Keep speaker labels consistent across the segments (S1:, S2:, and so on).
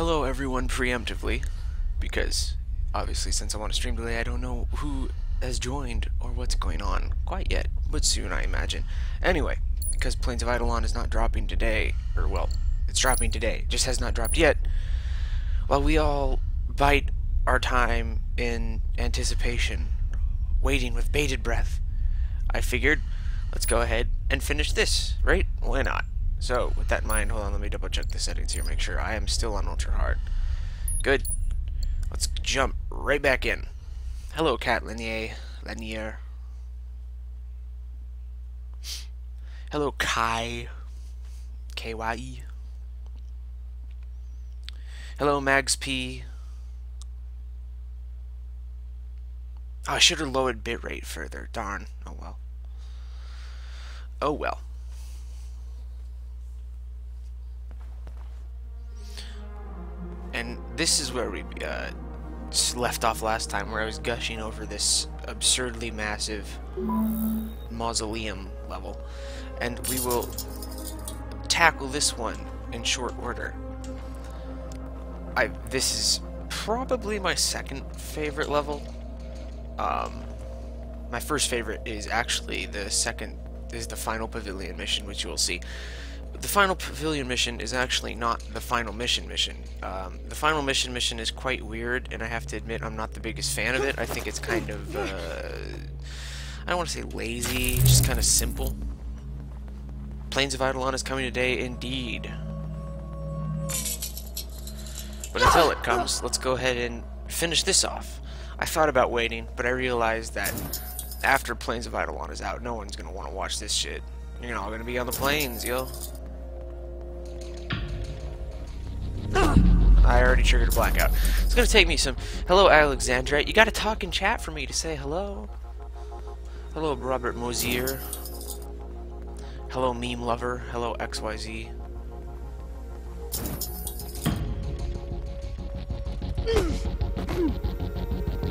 S1: Hello everyone preemptively, because obviously since I'm on a stream delay I don't know who has joined or what's going on quite yet, but soon I imagine. Anyway, because Plains of Eidolon is not dropping today, or well, it's dropping today, just has not dropped yet, while we all bite our time in anticipation, waiting with bated breath, I figured, let's go ahead and finish this, right? Why not? So, with that in mind, hold on, let me double check the settings here, make sure I am still on ultra hard. Good. Let's jump right back in. Hello, Cat Lanier. Hello, Kai. KYE. Hello, Mags P. Oh, I should have lowered bitrate further. Darn. Oh well. Oh well. And this is where we left off last time, where I was gushing over this absurdly massive mausoleum level. And we will tackle this one in short order. This is probably my second favorite level. My first favorite is actually the final pavilion mission, which you will see. The final pavilion mission is actually not the final mission. The final mission is quite weird, and I have to admit I'm not the biggest fan of it. I think it's kind of, I don't want to say lazy, just kind of simple. Plains of Eidolon is coming today, indeed. But until it comes, let's go ahead and finish this off. I thought about waiting, but I realized that after Plains of Eidolon is out, no one's going to want to watch this shit. You're all going to be on the plains, yo. I already triggered a blackout. It's going to take me some... Hello, Alexandra. You got to talk in chat for me to say hello. Hello, Robert Mosier. Hello, Meme Lover. Hello, XYZ.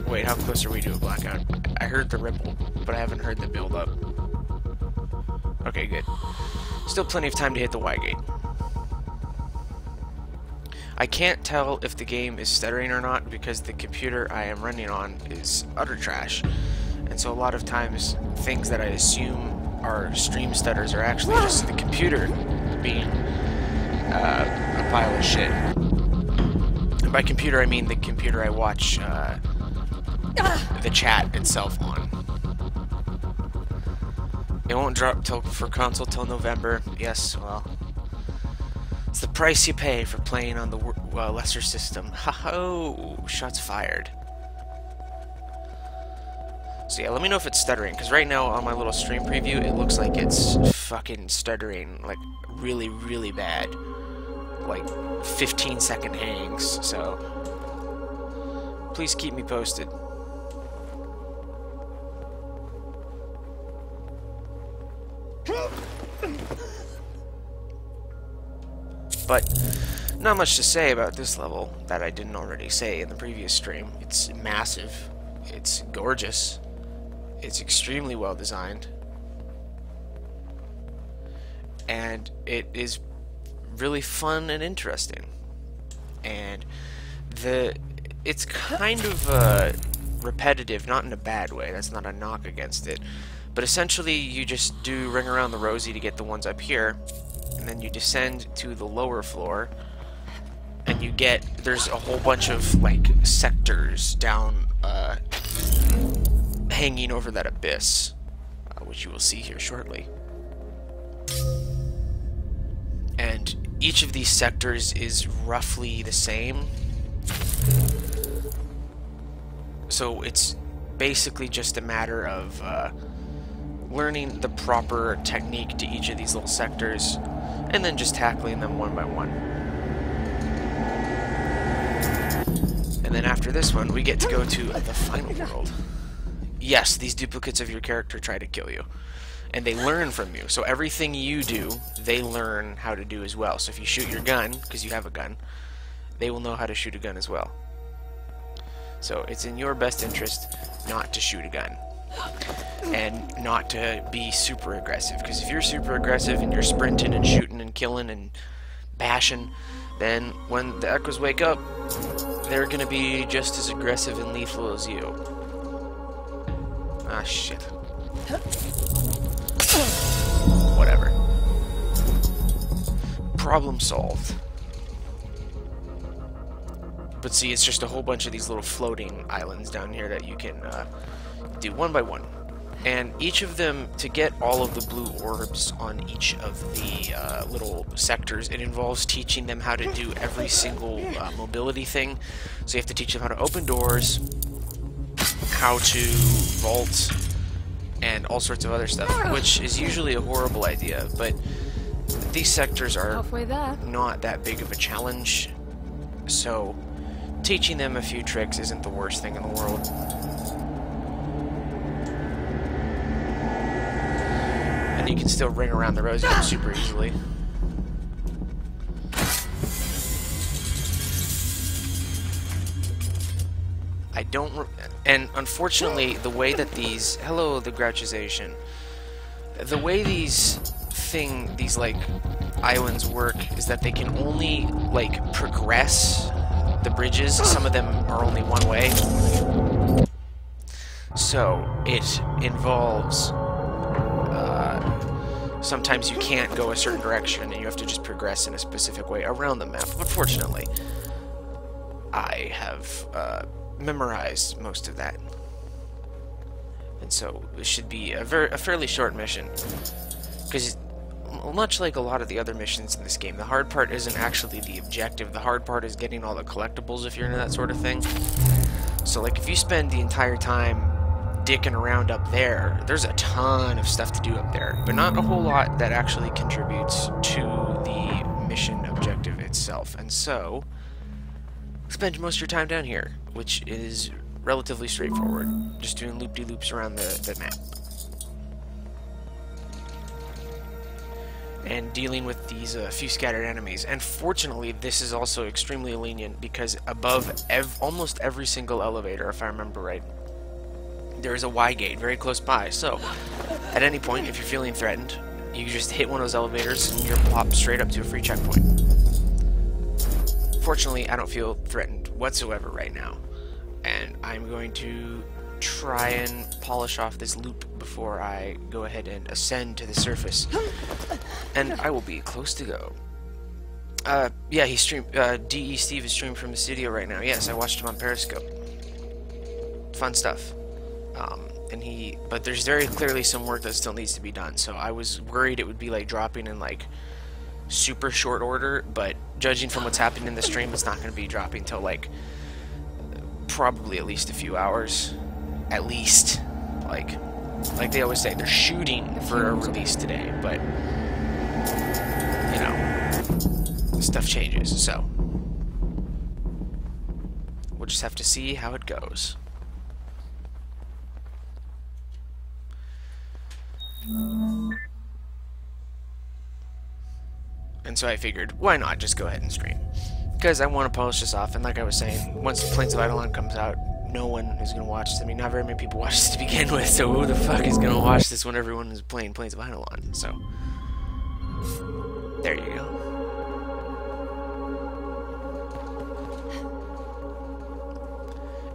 S1: Wait, how close are we to a blackout? I heard the ripple, but I haven't heard the build up. Okay, good. Still plenty of time to hit the Y gate. I can't tell if the game is stuttering or not because the computer I am running on is utter trash. And so a lot of times, things that I assume are stream stutters are actually just the computer being a pile of shit. And by computer, I mean the computer I watch the chat itself on. It won't drop for console till November. Yes, well, it's the price you pay for playing on the lesser system. Ha-ho! Shots fired. So yeah, let me know if it's stuttering, because right now on my little stream preview, it looks like it's fucking stuttering, like, really, really bad. Like, 15-second hangs, so... please keep me posted. But not much to say about this level that I didn't already say in the previous stream. It's massive, it's gorgeous, it's extremely well designed, and it is really fun and interesting. And it's kind of repetitive, not in a bad way, that's not a knock against it, but essentially you just do Ring Around the Rosie to get the ones up here, and then you descend to the lower floor, and you get, there's a whole bunch of, like, sectors down, hanging over that abyss, which you will see here shortly. And each of these sectors is roughly the same, so it's basically just a matter of, learning the proper technique to each of these little sectors, and then just tackling them one by one. And then after this one, we get to go to the final world. Yes, these duplicates of your character try to kill you, and they learn from you. So everything you do, they learn how to do as well. So if you shoot your gun, because you have a gun, they will know how to shoot a gun as well. So it's in your best interest not to shoot a gun. And not to be super aggressive, because if you're super aggressive and you're sprinting and shooting and killing and bashing, then when the Echoes wake up, they're gonna be just as aggressive and lethal as you. Ah, shit. Whatever. Problem solved. But see, it's just a whole bunch of these little floating islands down here that you can do one by one. And each of them, to get all of the blue orbs on each of the little sectors, it involves teaching them how to do every single mobility thing. So you have to teach them how to open doors, how to vault, and all sorts of other stuff, which is usually a horrible idea, but these sectors are not that big of a challenge, so teaching them a few tricks isn't the worst thing in the world. And you can still ring around the rosy super easily. I don't... And unfortunately, the way that these... Hello, the Grouchization. The way these like, islands work is that they can only, like, progress the bridges. Some of them are only one way. So, it involves... sometimes you can't go a certain direction, and you have to just progress in a specific way around the map. But fortunately, I have memorized most of that. And so, this should be a fairly short mission. Because, much like a lot of the other missions in this game, the hard part isn't actually the objective. The hard part is getting all the collectibles if you're into that sort of thing. So, like, if you spend the entire time dicking around up there, there's a ton of stuff to do up there, but not a whole lot that actually contributes to the mission objective itself. And so, spend most of your time down here, which is relatively straightforward, just doing loop-de-loops around the map. And dealing with these few scattered enemies. And fortunately, this is also extremely lenient, because above almost every single elevator, if I remember right, there is a Y gate very close by. So, at any point, if you're feeling threatened, you just hit one of those elevators and you're plopped straight up to a free checkpoint. Fortunately, I don't feel threatened whatsoever right now, and I'm going to try and polish off this loop before I go ahead and ascend to the surface, and I will be close to go. Yeah, he streamed, DE Steve is streaming from the studio right now. Yes, I watched him on Periscope. Fun stuff. But there's very clearly some work that still needs to be done, so I was worried it would be like dropping in like super short order, but judging from what's happening in the stream, it's not going to be dropping till like probably at least a few hours. At least. Like they always say, they're shooting for a release today, but you know, stuff changes, so we'll just have to see how it goes. And so I figured, why not just go ahead and stream? Because I want to polish this off, and like I was saying, once Plains of Eidolon comes out, no one is going to watch this. I mean, not very many people watch this to begin with, so who the fuck is going to watch this when everyone is playing Plains of Eidolon? So, there you go.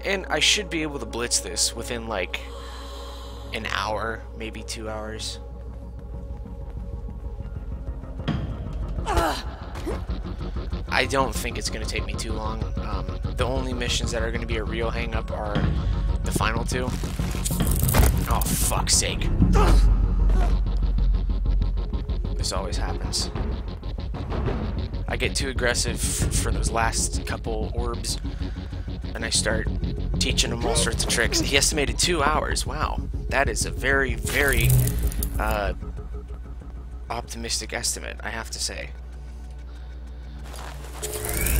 S1: And I should be able to blitz this within, like, an hour, maybe 2 hours. I don't think it's going to take me too long. The only missions that are going to be a real hang-up are the final two. Oh, fuck's sake. This always happens. I get too aggressive for those last couple orbs, and I start teaching him all sorts of tricks. He estimated 2 hours. Wow. That is a very, very optimistic estimate, I have to say.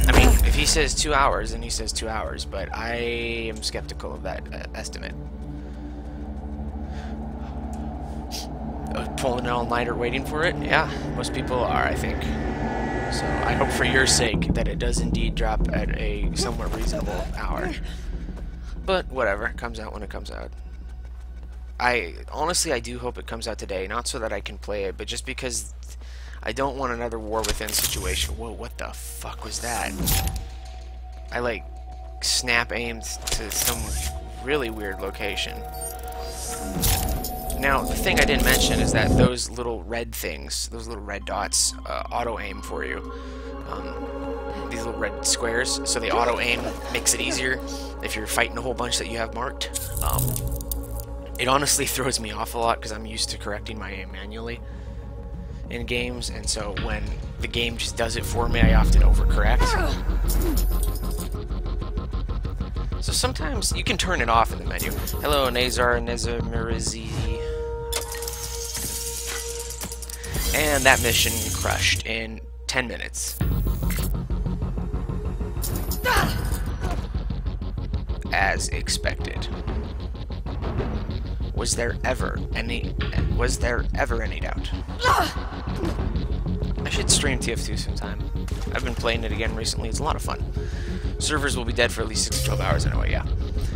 S1: I mean, if he says 2 hours, then he says 2 hours, but I am skeptical of that estimate. Pulling an all-nighter waiting for it? Yeah, most people are, I think. So I hope for your sake that it does indeed drop at a somewhat reasonable hour. But whatever, it comes out when it comes out. Honestly, I do hope it comes out today, not so that I can play it, but just because I don't want another war within situation. Whoa, what the fuck was that? I, like, snap aimed to some really weird location. Now, the thing I didn't mention is that those little red things, those little red dots, auto-aim for you. These little red squares, so the auto-aim makes it easier if you're fighting a whole bunch that you have marked. It honestly throws me off a lot because I'm used to correcting my aim manually in games, and so when the game just does it for me, I often overcorrect. So sometimes you can turn it off in the menu. Hello, Nazar Nezamirizi. And that mission crushed in 10 minutes. As expected. Was there ever any doubt? I should stream TF2 sometime. I've been playing it again recently. It's a lot of fun. Servers will be dead for at least 6 to 12 hours anyway, yeah.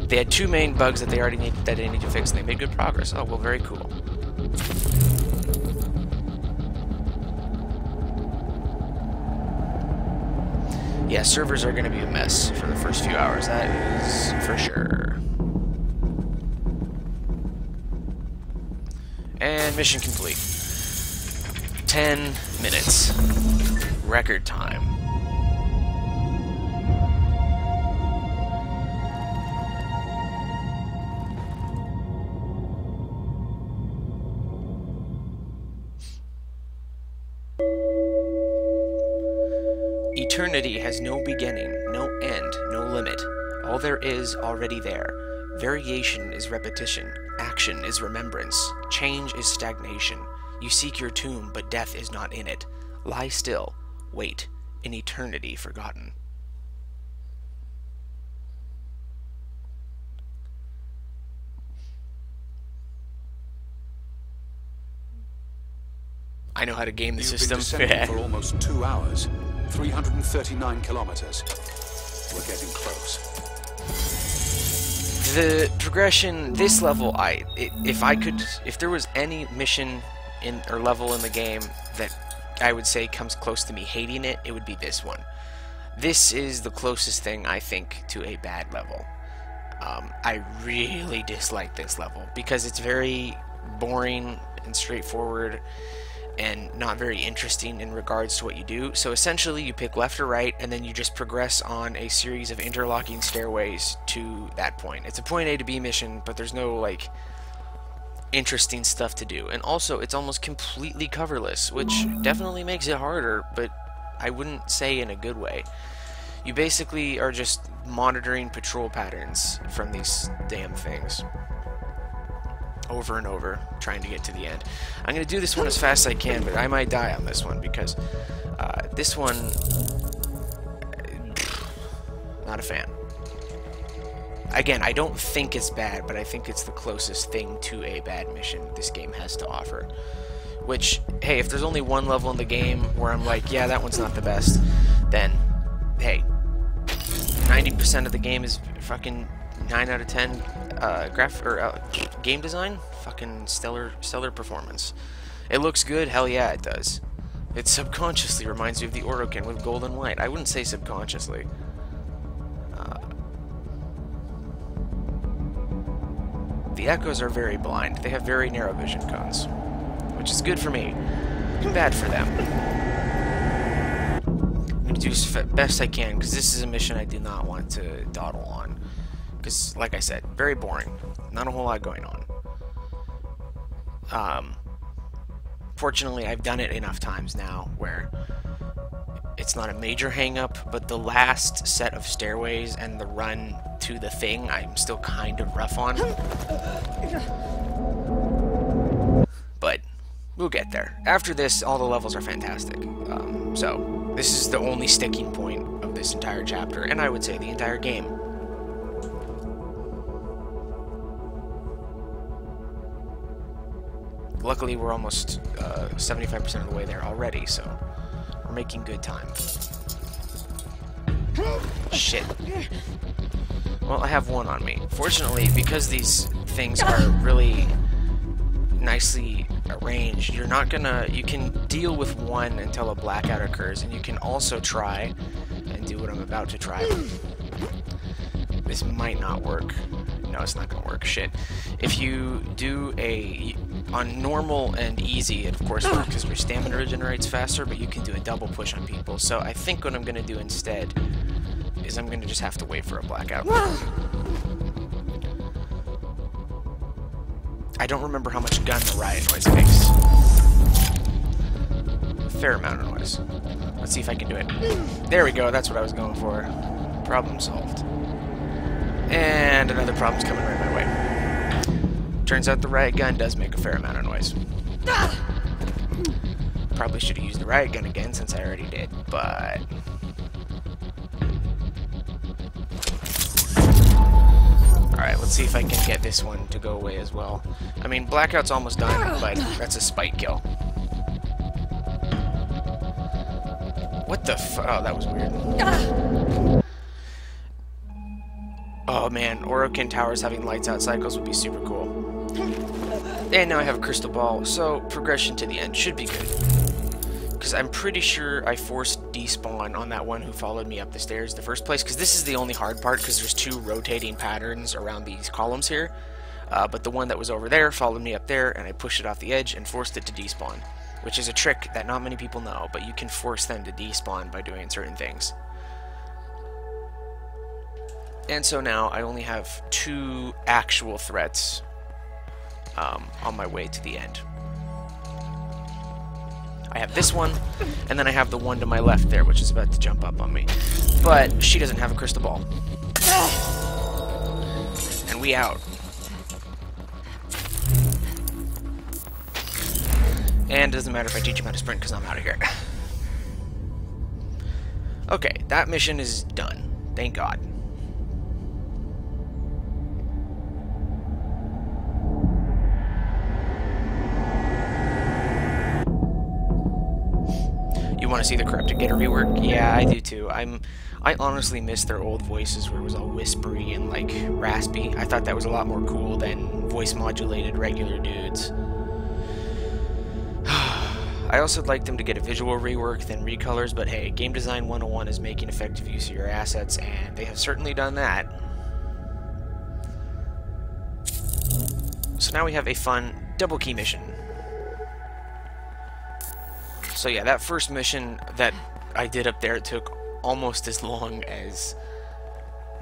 S1: They had 2 main bugs that they need to fix, and they made good progress. Oh, well, very cool. Yeah, servers are going to be a mess for the first few hours, that is for sure. And mission complete. 10 minutes. Record time. Eternity has no beginning, no end, no limit. All there is already there. Variation is repetition. Action is remembrance. Change is stagnation. You seek your tomb, but death is not in it. Lie still. Wait. In eternity forgotten. I know how to game the system.
S2: You've been descending for almost 2 hours. 339 kilometers. We're getting close.
S1: The progression, this level, if there was any mission or level in the game that I would say comes close to me hating it, it would be this one. This is the closest thing, I think, to a bad level. I really dislike this level because it's very boring and straightforward and not very interesting in regards to what you do. So essentially you pick left or right and then you just progress on a series of interlocking stairways to that point. It's a point A to B mission, but there's no like interesting stuff to do. And also it's almost completely coverless, which definitely makes it harder, but I wouldn't say in a good way. You basically are just monitoring patrol patterns from these damn things over and over, trying to get to the end. I'm going to do this one as fast as I can, but I might die on this one because this one, not a fan. Again, I don't think it's bad, but I think it's the closest thing to a bad mission this game has to offer. Which, hey, if there's only one level in the game where I'm like, yeah, that one's not the best, then, hey, 90% of the game is fucking 9 out of 10 game design, fucking stellar performance. It looks good, hell yeah it does. It subconsciously reminds me of the Orokin with gold and white. I wouldn't say subconsciously. The echoes are very blind. They have very narrow vision cones, which is good for me, bad for them. I'm going to do as best I can because this is a mission I do not want to dawdle on. Because, like I said, very boring. Not a whole lot going on. Fortunately, I've done it enough times now where it's not a major hang-up, but the last set of stairways and the run to the thing, I'm still kind of rough on. But we'll get there. After this, all the levels are fantastic. So, this is the only sticking point of this entire chapter, and I would say the entire game. Luckily, we're almost 75% of the way there already, so we're making good time. Shit. Well, I have one on me. Fortunately, because these things are really nicely range, you're not gonna, you can deal with one until a blackout occurs, and you can also try and do what I'm about to try. This might not work. No, it's not gonna work. Shit. If you do on normal and easy, it of course works because your stamina regenerates faster, but you can do a double push on people. So I think what I'm gonna do instead is I'm gonna just have to wait for a blackout. I don't remember how much gun the riot noise makes. A fair amount of noise. Let's see if I can do it. There we go, that's what I was going for. Problem solved. And another problem's coming right my way. Turns out the riot gun does make a fair amount of noise. Probably should have used the riot gun again since I already did, but... Alright, let's see if I can get this one to go away as well. I mean, blackout's almost done, but that's a spike kill. What the oh, that was weird. Oh man, Orokin Towers having lights out cycles would be super cool. And now I have a crystal ball, so progression to the end should be good. Because I'm pretty sure I forced despawn on that one who followed me up the stairs in the first place, because this is the only hard part, because there's 2 rotating patterns around these columns here. But the one that was over there followed me up there, and I pushed it off the edge and forced it to despawn, which is a trick that not many people know, but you can force them to despawn by doing certain things. And so now I only have 2 actual threats on my way to the end. I have this one, and then I have the one to my left there, which is about to jump up on me. But she doesn't have a crystal ball. And we out. And it doesn't matter if I teach him how to sprint, because I'm out of here. Okay, that mission is done. Thank God. You want to see the Corrupted get a rework? Yeah, I do too. I honestly miss their old voices where it was all whispery and like raspy. I thought that was a lot more cool than voice modulated regular dudes. I also would like them to get a visual rework than recolors, but hey, Game Design 101 is making effective use of your assets, and they have certainly done that. So now we have a fun double key mission. So yeah, that first mission that I did up there, it took almost as long as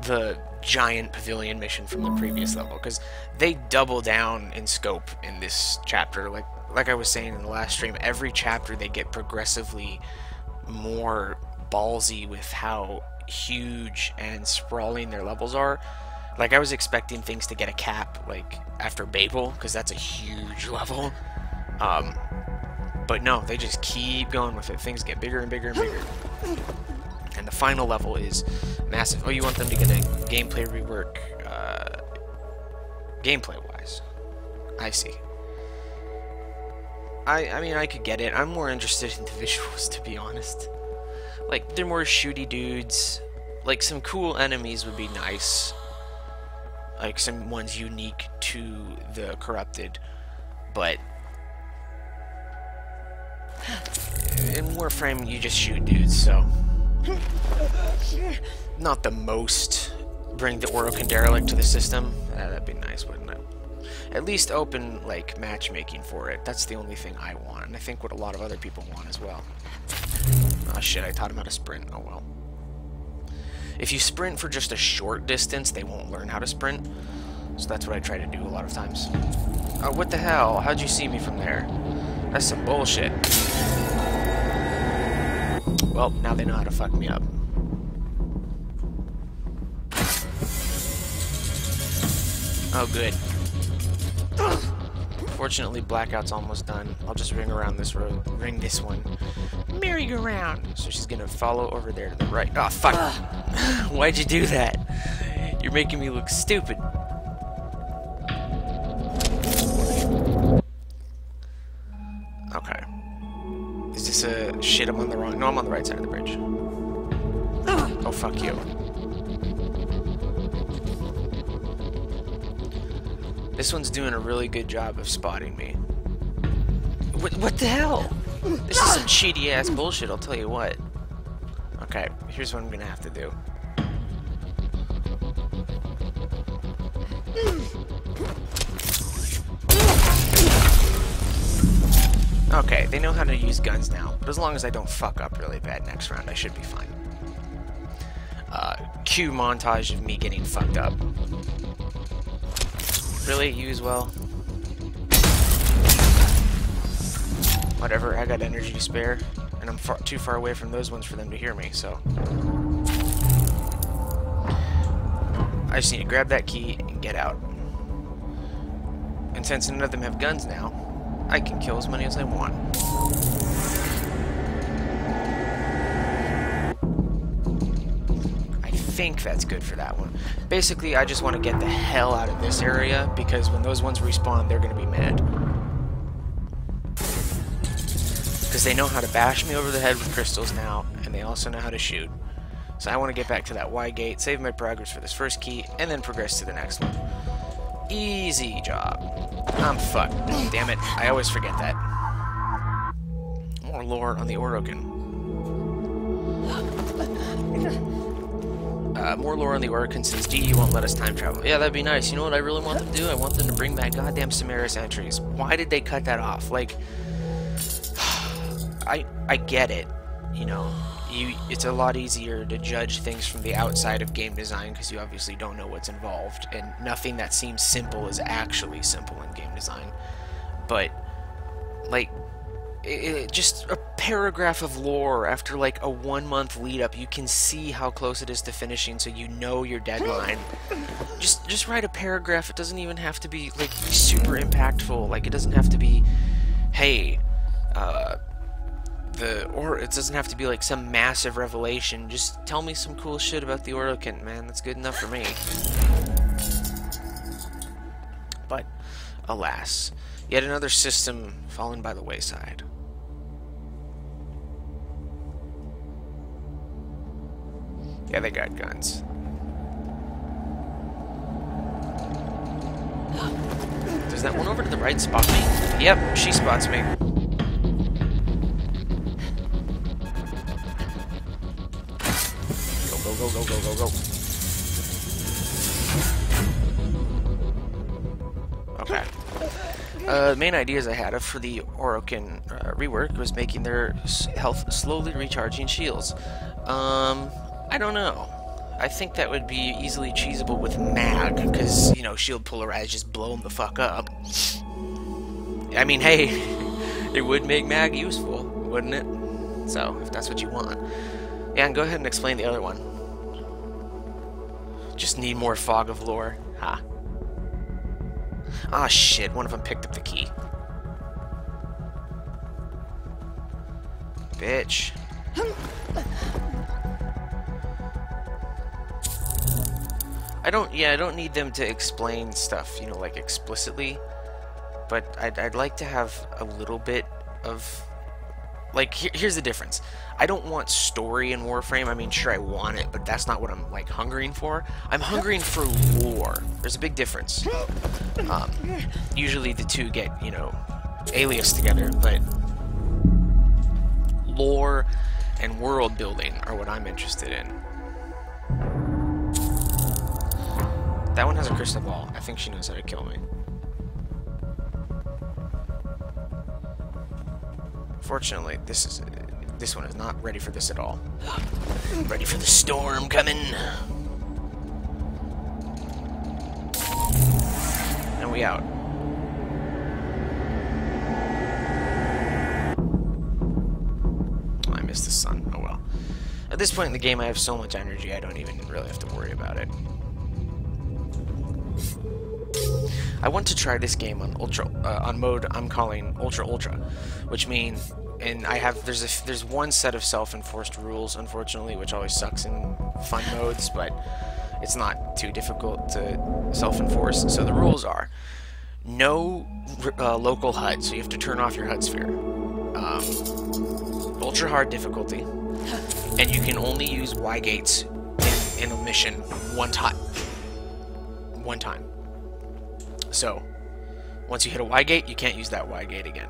S1: the giant pavilion mission from the previous level, because they double down in scope in this chapter. Like I was saying in the last stream, every chapter they get progressively more ballsy with how huge and sprawling their levels are. Like, I was expecting things to get a cap, like, after Babel, because that's a huge level. But no, they just keep going with it. Things get bigger and bigger and bigger. And the final level is massive. Oh, you want them to get a gameplay rework, gameplay-wise. I see. I mean, I could get it. I'm more interested in the visuals, to be honest. Like, they're more shooty dudes. Like, some cool enemies would be nice. Like, some ones unique to the Corrupted. But in Warframe, you just shoot dudes, so not the most. Bring the Orokin Derelict to the system. That'd be nice, wouldn't it? At least open, like, matchmaking for it. That's the only thing I want, and I think what a lot of other people want as well. Oh shit, I taught him how to sprint. Oh well. If you sprint for just a short distance, they won't learn how to sprint. So that's what I try to do a lot of times. Oh, what the hell? How'd you see me from there? That's some bullshit. Well, now they know how to fuck me up. Oh, good. Fortunately, Blackout's almost done. I'll just ring around this road. Ring this one. Merry-go-round. So she's gonna follow over there to the right. Oh, fuck. Why'd you do that? You're making me look stupid. Okay. Is this a shit? I'm on the wrong... No, I'm on the right side of the bridge. Oh, fuck you. This one's doing a really good job of spotting me. What the hell? This is some cheaty ass bullshit, I'll tell you what. Okay, here's what I'm gonna have to do. Okay, they know how to use guns now, but as long as I don't fuck up really bad next round, I should be fine. Cue montage of me getting fucked up. Really? You as well? Whatever, I got energy to spare, and I'm too far away from those ones for them to hear me, so... I just need to grab that key and get out. And since none of them have guns now, I can kill as many as I want. I think that's good for that one. Basically, I just want to get the hell out of this area, because when those ones respawn, they're going to be mad. Because they know how to bash me over the head with crystals now, and they also know how to shoot. So I want to get back to that Y gate, save my progress for this first key, and then progress to the next one. Easy job. I'm fucked. Damn it, I always forget that. More lore on the Orokin. More lore on the Orokin since DE won't let us time travel. Yeah, that'd be nice. You know what I really want them to do? I want them to bring back goddamn Samaris entries. Why did they cut that off? Like... I get it, you know, it's a lot easier to judge things from the outside of game design because you obviously don't know what's involved, and nothing that seems simple is actually simple in game design. But, like, just a paragraph of lore after like a 1-month lead up, you can see how close it is to finishing, so you know your deadline. Just write a paragraph. It doesn't even have to be like super impactful. Like, it doesn't have to be, hey, or it doesn't have to be like some massive revelation. Just tell me some cool shit about the Orokin, man. That's good enough for me. But, alas, yet another system fallen by the wayside. Yeah, they got guns. Does that one over to the right spot me? Yep, she spots me. Go, go, go, go, go. Okay. The main ideas I had for the Orokin rework was making their health slowly recharging shields. I don't know. I think that would be easily cheesable with mag, because, you know, shield polarize just blow them the fuck up. I mean, hey, it would make mag useful, wouldn't it? So, if that's what you want. Yeah, and go ahead and explain the other one. Just need more fog of lore. Ha. Ah, shit. One of them picked up the key. Bitch. I don't need them to explain stuff, you know, like explicitly. But I'd like to have a little bit of... Like, here's the difference. I don't want story in Warframe. I mean, sure, I want it, but that's not what I'm, like, hungering for. I'm hungering for lore. There's a big difference. Usually the two get, you know, alias together, but lore and world building are what I'm interested in. That one has a crystal ball. I think she knows how to kill me. Fortunately, this one is not ready for this at all. Ready for the storm coming. And we out. Oh, I missed the sun. Oh well. At this point in the game, I have so much energy, I don't even really have to worry about it. I want to try this game on on mode I'm calling Ultra, which means, and there's one set of self-enforced rules, unfortunately, which always sucks in fun modes, but it's not too difficult to self-enforce. So the rules are no local HUD, so you have to turn off your HUD sphere. Ultra hard difficulty, and you can only use Y gates in a mission one time. So, once you hit a Y gate, you can't use that Y gate again.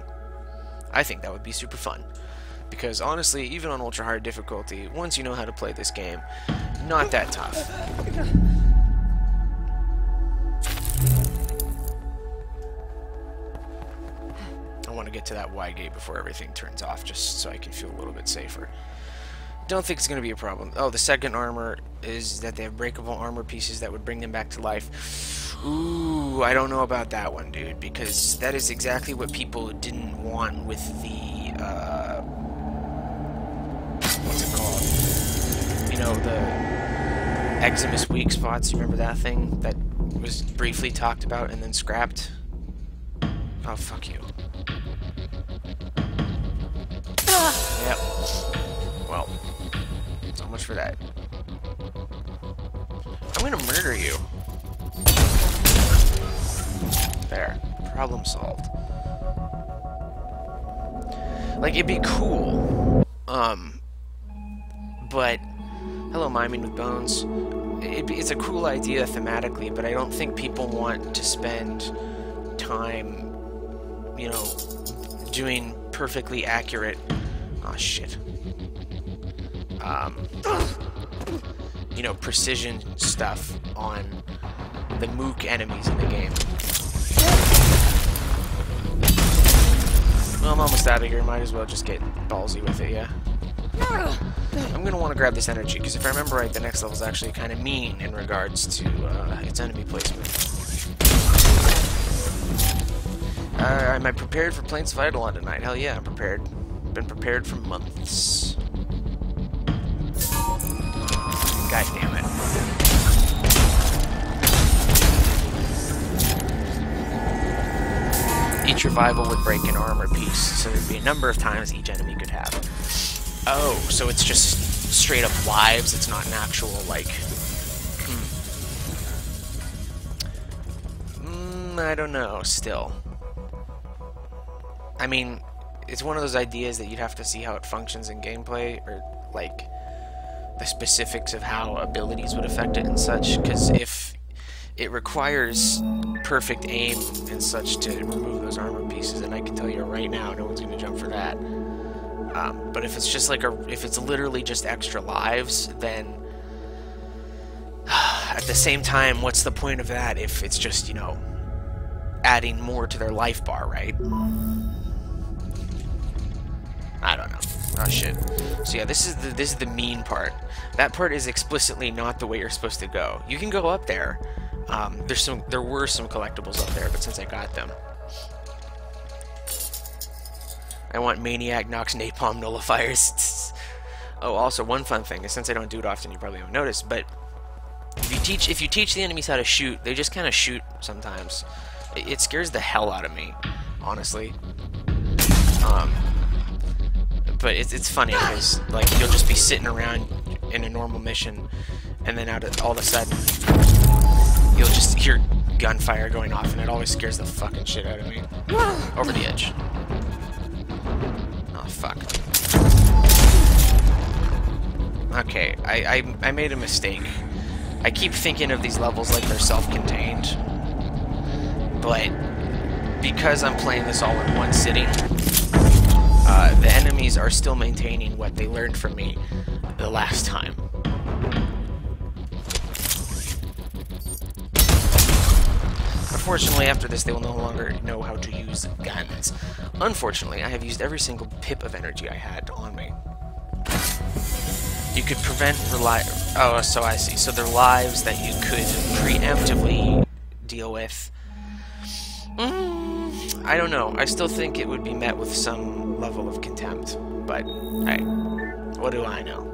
S1: I think that would be super fun. Because honestly, even on ultra hard difficulty, once you know how to play this game, not that tough. I want to get to that wide gate before everything turns off, just so I can feel a little bit safer. Don't think it's going to be a problem. Oh, the second armor is that they have breakable armor pieces that would bring them back to life. Ooh, I don't know about that one, dude, because that is exactly what people didn't want with the, what's it called? You know, the Eximus weak spots. You remember that thing that was briefly talked about and then scrapped? Oh, fuck you. Yep. Well, so much for that. I'm gonna murder you. There. Problem solved. Like, it'd be cool. But... Hello, Miming with Bones. It's a cool idea thematically, but I don't think people want to spend time, you know, doing perfectly accurate... Oh, shit. You know, precision stuff on the mook enemies in the game. Well, I'm almost out of here. Might as well just get ballsy with it, yeah? I'm gonna want to grab this energy, because if I remember right, the next level is actually kind of mean in regards to its enemy placement. Am I prepared for Plains of Eidolon tonight? Hell yeah, I'm prepared. Been prepared for months. God damn it. Each revival would break an armor piece, so there'd be a number of times each enemy could have. Oh, so it's just straight up lives, it's not an actual, like... I don't know, still. I mean, it's one of those ideas that you'd have to see how it functions in gameplay, or, like, the specifics of how abilities would affect it and such, because if it requires perfect aim and such to remove those armor pieces, and I can tell you right now, no one's going to jump for that. But if it's just like if it's literally just extra lives, then at the same time, what's the point of that if it's just, you know, adding more to their life bar, right? I don't know. Oh shit. So yeah, this is the mean part. That part is explicitly not the way you're supposed to go. You can go up there. There were some collectibles up there, but since I got them, I want Maniac Nox Napalm Nullifiers. Oh, also one fun thing is, since I don't do it often, you probably haven't noticed, but if you teach the enemies how to shoot, they just kind of shoot sometimes. It scares the hell out of me, honestly. But it's funny because, like, you'll just be sitting around in a normal mission, and then all of a sudden, you'll just hear gunfire going off, and it always scares the fucking shit out of me. Over the edge. Oh, fuck. Okay, I made a mistake. I keep thinking of these levels like they're self-contained, but because I'm playing this all in one sitting, the enemies are still maintaining what they learned from me the last time. Unfortunately, after this, they will no longer know how to use guns. Unfortunately, I have used every single pip of energy I had on me. You could prevent oh, so I see. So they're lives that you could preemptively deal with. I don't know. I still think it would be met with some level of contempt. But, hey, what do I know?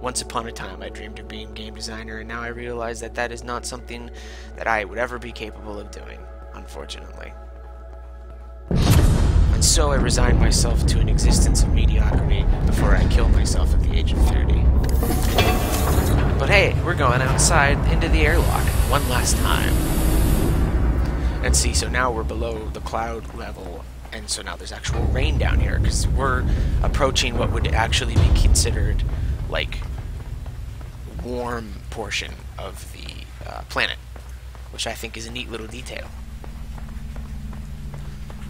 S1: Once upon a time, I dreamed of being a game designer, and now I realize that that is not something that I would ever be capable of doing, unfortunately. And so I resigned myself to an existence of mediocrity before I killed myself at the age of 30. But hey, we're going outside into the airlock one last time. And see, so now we're below the cloud level, and so now there's actual rain down here, because we're approaching what would actually be considered, like, warm portion of the planet, which I think is a neat little detail.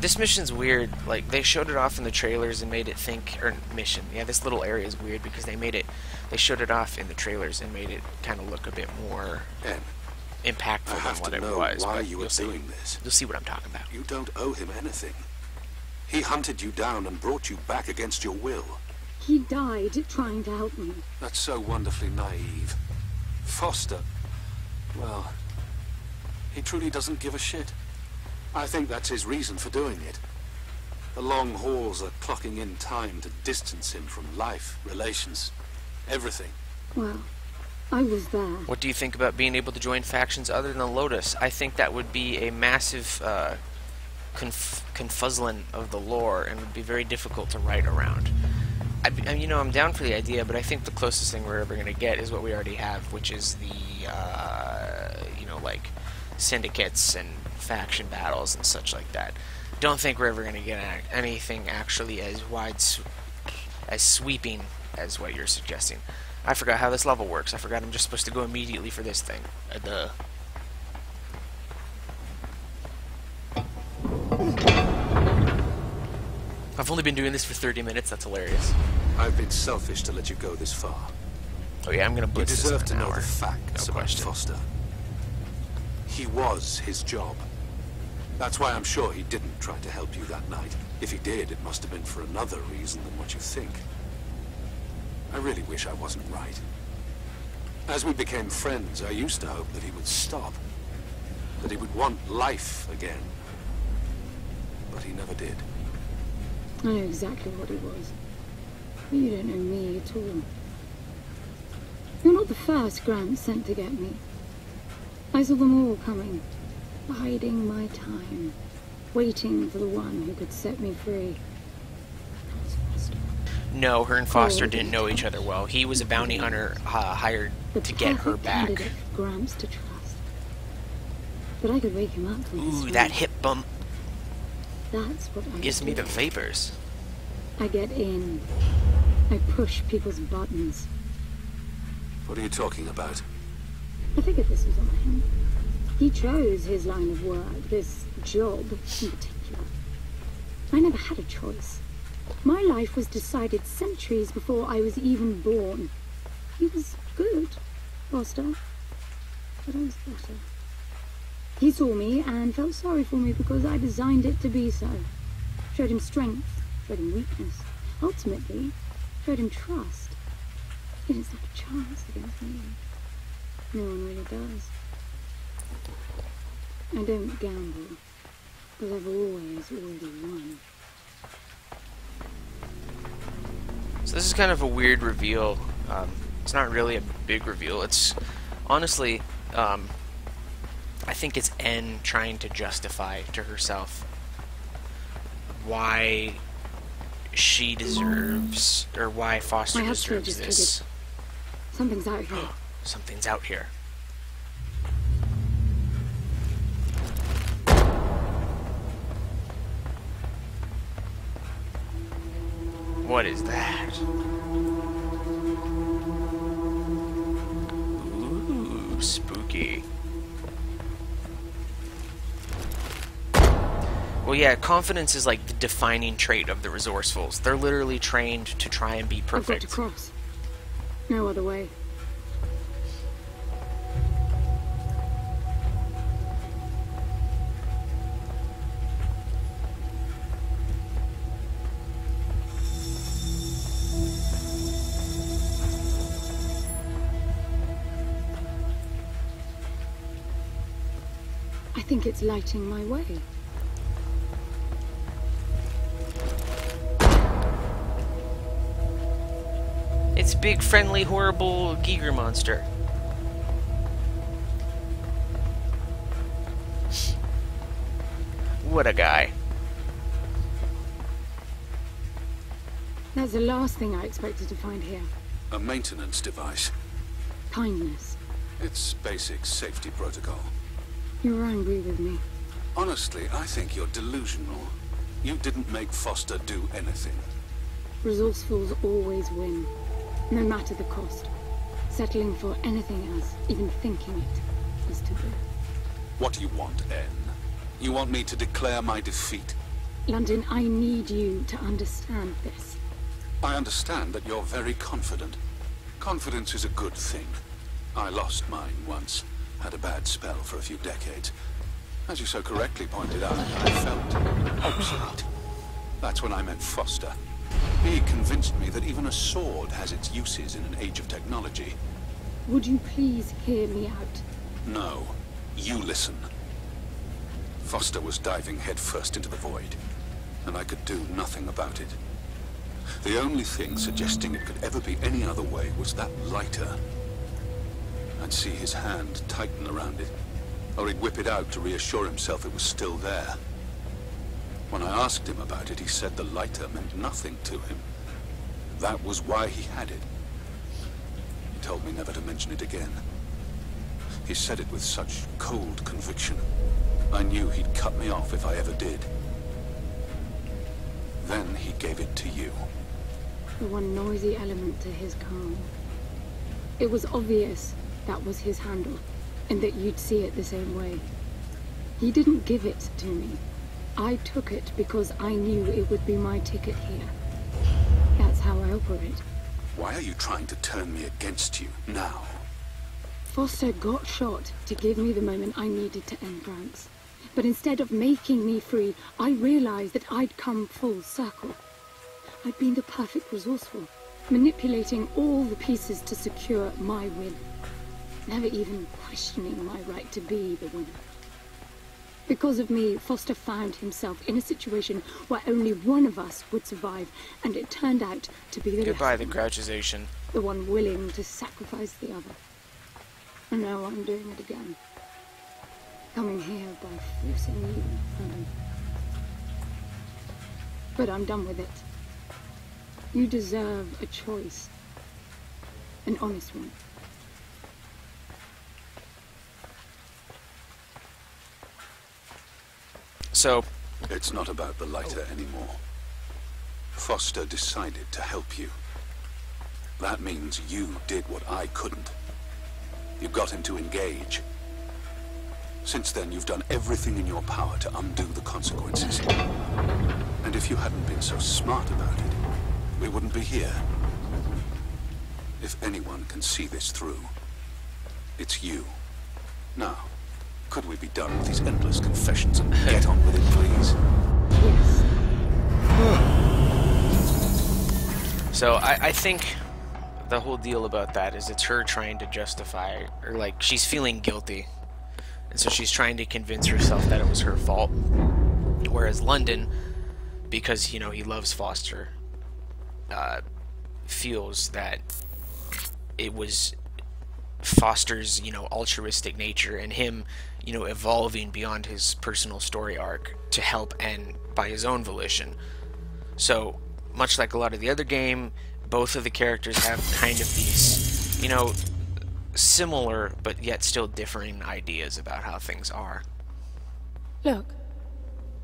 S1: This mission's weird. Like, they showed it off in the trailers and made it think... Or, mission. Yeah, this little area is weird because they made it... They showed it off in the trailers and made it kind of look a bit more...
S2: En,
S1: impactful
S2: I have
S1: than what
S2: to
S1: it
S2: know
S1: was.
S2: why
S1: But
S2: you
S1: you'll
S2: are
S1: see.
S2: doing this.
S1: You'll see what I'm talking about.
S2: You don't owe him anything. He hunted you down and brought you back against your will.
S3: He died trying to help me.
S2: That's so wonderfully naive. Foster, well, he truly doesn't give a shit. I think that's his reason for doing it. The long hauls are clocking in time to distance him from life, relations, everything.
S3: Well, I was there.
S1: What do you think about being able to join factions other than Lotus? I think that would be a massive confuzzling of the lore and would be very difficult to write around. You know, I'm down for the idea, but I think the closest thing we're ever going to get is what we already have, which is the, you know, like, syndicates and faction battles and such like that. Don't think we're ever going to get anything actually as as sweeping as what you're suggesting. I forgot how this level works. I forgot I'm just supposed to go immediately for this thing. Duh. I've only been doing this for 30 minutes. That's hilarious.
S2: I've been selfish to let you go this far.
S1: Oh yeah, I'm gonna
S2: You
S1: blitz this
S2: deserve
S1: in
S2: to
S1: an
S2: know
S1: hour.
S2: the facts
S1: No
S2: about
S1: question.
S2: Foster. He was his job. That's why I'm sure he didn't try to help you that night. If he did, it must have been for another reason than what you think. I really wish I wasn't right. As we became friends, I used to hope that he would stop. That he would want life again. But he never did.
S3: I know exactly what he was. But you don't know me at all. You're not the first Grant sent to get me. I saw them all coming, biding my time, waiting for the one who could set me free. That was Foster.
S1: No, her and Foster
S3: Oh,
S1: didn't know each other well. He was a bounty hunter hired
S3: The
S1: to get her
S3: perfect
S1: back.
S3: candidate for Gramps to trust. But I could wake him up from his
S1: Ooh, that
S3: sleep.
S1: hip bump
S3: That's what I
S1: gives me
S3: do.
S1: the vapors.
S3: I get in. I push people's buttons.
S2: What are you talking about?
S3: I figured this was on him. He chose his line of work, this job in particular. I never had a choice. My life was decided centuries before I was even born. He was good, Foster, but I was better. He saw me and felt sorry for me because I designed it to be so. Showed him strength, showed him weakness. Ultimately, showed him trust. He didn't stand a chance against me. No one really does. I don't gamble, because I've always already won.
S1: So this is kind of a weird reveal. It's not really a big reveal. It's honestly, I think it's En trying to justify to herself why she deserves, or why Foster
S3: My hub
S1: deserves
S3: switch is
S1: this.
S3: Something's out here.
S1: Something's out here. What is that? Ooh, spooky. Well, yeah, confidence is like the defining trait of the resourcefuls. They're literally trained to try and be
S3: I've got to
S1: perfect.
S3: cross. No other way. I think it's lighting my way.
S1: It's big, friendly, horrible Giger monster. What a guy.
S3: That's the last thing I expected to find here.
S2: A maintenance device.
S3: Kindness.
S2: It's basic safety protocol.
S3: You're angry with me.
S2: Honestly, I think you're delusional. You didn't make Foster do anything.
S3: Resourcefuls always win, no matter the cost. Settling for anything else, even thinking it, is taboo.
S2: What do you want, En? You want me to declare my defeat?
S3: London, I need you to understand this.
S2: I understand that you're very confident. Confidence is a good thing. I lost mine once. Had a bad spell for a few decades. As you so correctly pointed out, I felt obsolete. That's when I met Foster. He convinced me that even a sword has its uses in an age of technology.
S3: Would you please hear me out?
S2: No. You listen. Foster was diving headfirst into the void, and I could do nothing about it. The only thing suggesting it could ever be any other way was that lighter. I'd see his hand tighten around it, or he'd whip it out to reassure himself it was still there. When I asked him about it, he said the lighter meant nothing to him. That was why he had it. He told me never to mention it again. He said it with such cold conviction. I knew he'd cut me off if I ever did. Then he gave it to you.
S3: The one noisy element to his calm. It was obvious that was his handle, and that you'd see it the same way. He didn't give it to me. I took it because I knew it would be my ticket here. That's how I operate.
S2: Why are you trying to turn me against you now?
S3: Foster got shot to give me the moment I needed to end Grants. But instead of making me free, I realized that I'd come full circle. I'd been the perfect resourceful, manipulating all the pieces to secure my win. Never even questioning my right to be the winner. Because of me, Foster found himself in a situation where only one of us would survive, and it turned out to be the
S1: Goodbye,
S3: less
S1: the
S3: one.
S1: Crouchization.
S3: The one willing to sacrifice the other. And now I'm doing it again. Coming here by forcing you home. But I'm done with it. You deserve a choice. An honest one.
S1: So,
S2: It's not about the lighter anymore. Foster decided to help you. That means you did what I couldn't. You got him to engage. Since then, you've done everything in your power to undo the consequences. And if you hadn't been so smart about it, we wouldn't be here. If anyone can see this through, it's you. Now, could we be done with these endless confessions and get on with it, please?
S3: Yes.
S1: So I think the whole deal about that is it's her trying to justify, or like she's feeling guilty, and so she's trying to convince herself that it was her fault. Whereas London, because you know he loves Foster, feels that it was Foster's altruistic nature and him evolving beyond his personal story arc to help and by his own volition. So much like a lot of the other game, both of the characters have kind of these similar but yet still differing ideas about how things are.
S3: Look,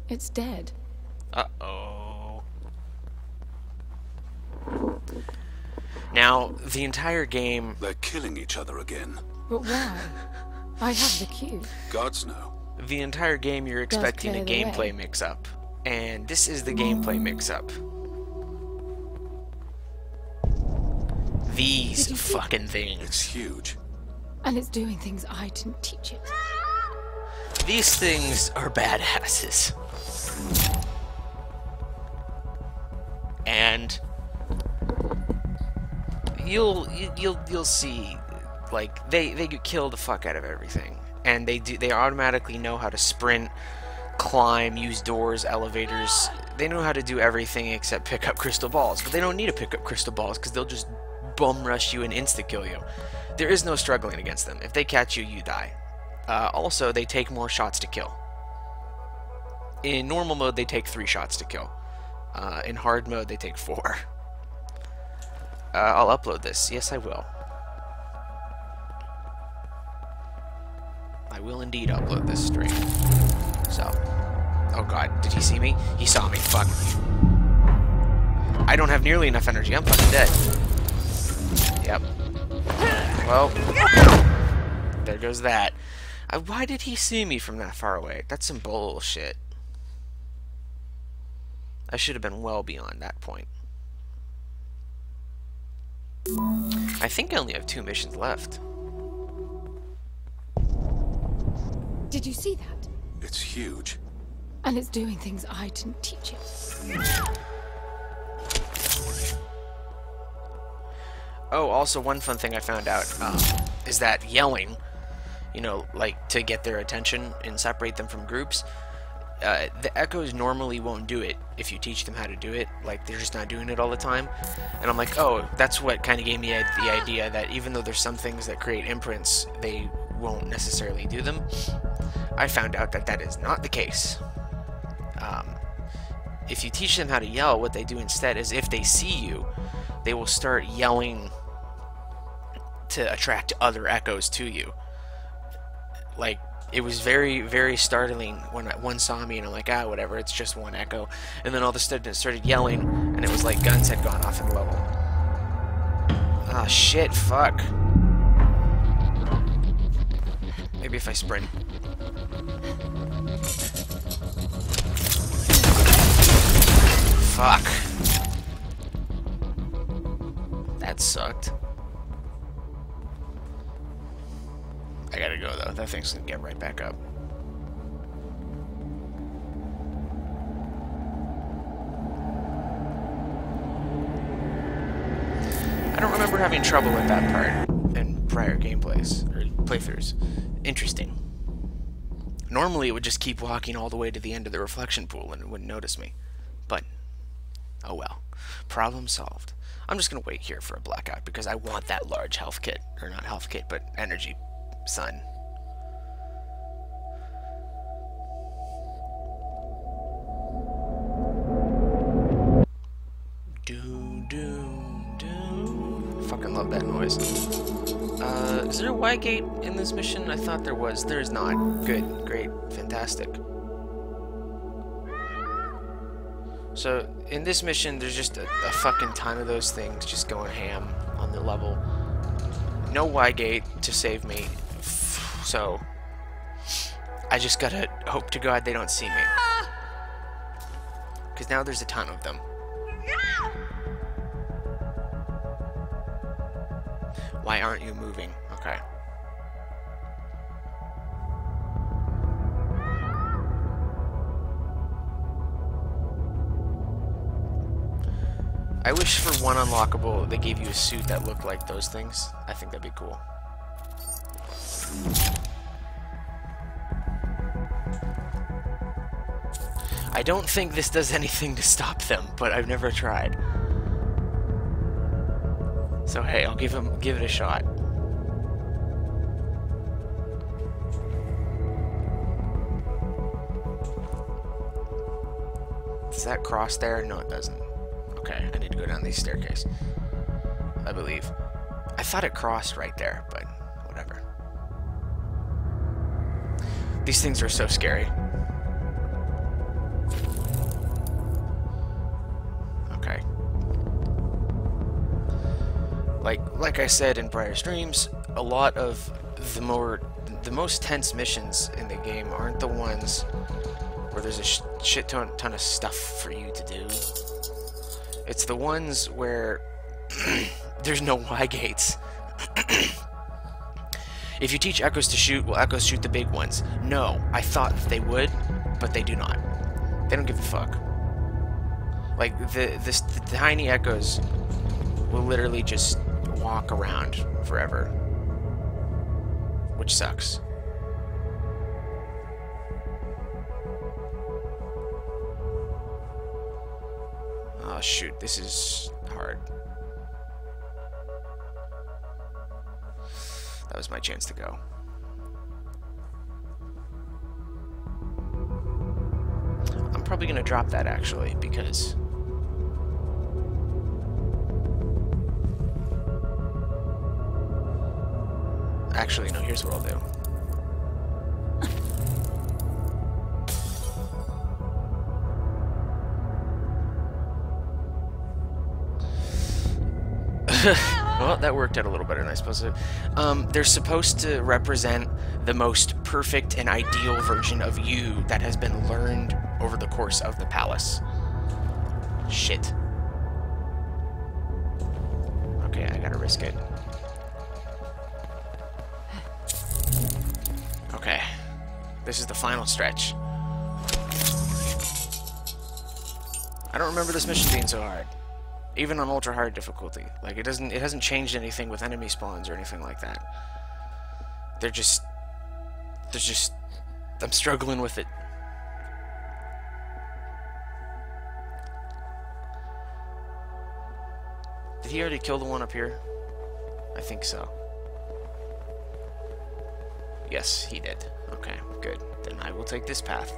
S3: it's dead.
S1: Uh-oh. Now, the entire game...
S2: They're killing each other again.
S3: But why? I have the cue.
S2: Gods know.
S1: The entire game you're expecting a
S3: clear the
S1: gameplay
S3: way.
S1: mix-up. And this is the gameplay mix-up. These
S3: Did you see-
S1: fucking
S2: It's
S1: things.
S2: huge.
S3: And it's doing things I didn't teach it.
S1: These things are badasses. And you'll see, like, they kill the fuck out of everything. And they automatically know how to sprint, climb, use doors, elevators. They know how to do everything except pick up crystal balls. But they don't need to pick up crystal balls because they'll just bum rush you and insta-kill you. There is no struggling against them. If they catch you, you die. Also, they take more shots to kill. In normal mode, they take 3 shots to kill. In hard mode, they take 4. I'll upload this. Yes, I will. I will indeed upload this stream. So. Oh god, did he see me? He saw me. Fuck. I don't have nearly enough energy. I'm fucking dead. Yep. Well. There goes that. Why did he see me from that far away? That's some bullshit. I should have been well beyond that point. I think I only have 2 missions left.
S3: Did you see that?
S2: It's huge.
S3: And it's doing things I didn't teach it.
S1: Oh, also one fun thing I found out is that yelling, you know, like to get their attention and separate them from groups, the echoes normally won't do it if you teach them how to do it. Like, they're just not doing it all the time. And I'm like, oh, that's what kind of gave me the idea that even though there's some things that create imprints, they won't necessarily do them. I found out that that is not the case. If you teach them how to yell, what they do instead is if they see you, they will start yelling to attract other echoes to you. Like, it was very, very startling when one saw me and I'm like, ah, whatever, it's just one echo. And then all of a sudden it started yelling and it was like guns had gone off in the level. Ah, shit, fuck. Maybe if I sprint. Fuck. That sucked. I gotta go though. That thing's gonna get right back up. I don't remember having trouble with that part in prior gameplays or playthroughs. Interesting. Normally it would just keep walking all the way to the end of the reflection pool and it wouldn't notice me. But oh well. Problem solved. I'm just gonna wait here for a blackout because I want that large health kit. Or not health kit, but energy sun. Do do do. Fucking love that noise. Is there a Y gate in this mission? I thought there was. There's not. Good, great, fantastic. So in this mission, there's just a fucking ton of those things just going ham on the level. No Y gate to save me. So I just gotta hope to God they don't see me. Because now there's a ton of them. Why aren't you moving? Okay. I wish for one unlockable they gave you a suit that looked like those things. I think that'd be cool. I don't think this does anything to stop them, but I've never tried. So hey, I'll give it a shot. Does that cross there? No, it doesn't. Okay, I need to go down this staircase. I believe. I thought it crossed right there, but whatever. These things are so scary. Okay. Like I said in prior streams, a lot of the most tense missions in the game aren't the ones where there's a shit ton of stuff for you to do. It's the ones where there's no Y gates. If you teach echoes to shoot, will echoes shoot the big ones? No, I thought they would, but they do not. They don't give a fuck. Like, the tiny echoes will literally just walk around forever. Which sucks. Oh shoot, this is hard. That was my chance to go. I'm probably gonna drop that actually, because actually no, here's what I'll do. Well, that worked out a little better than I supposed to. They're supposed to represent the most perfect and ideal version of you that has been learned over the course of the palace. Shit. Okay, I gotta risk it. Okay. This is the final stretch. I don't remember this mission being so hard. Even on ultra hard difficulty. Like it hasn't changed anything with enemy spawns or anything like that. There's just I'm struggling with it. Did he already kill the one up here? I think so. Yes, he did. Okay, good. Then I will take this path.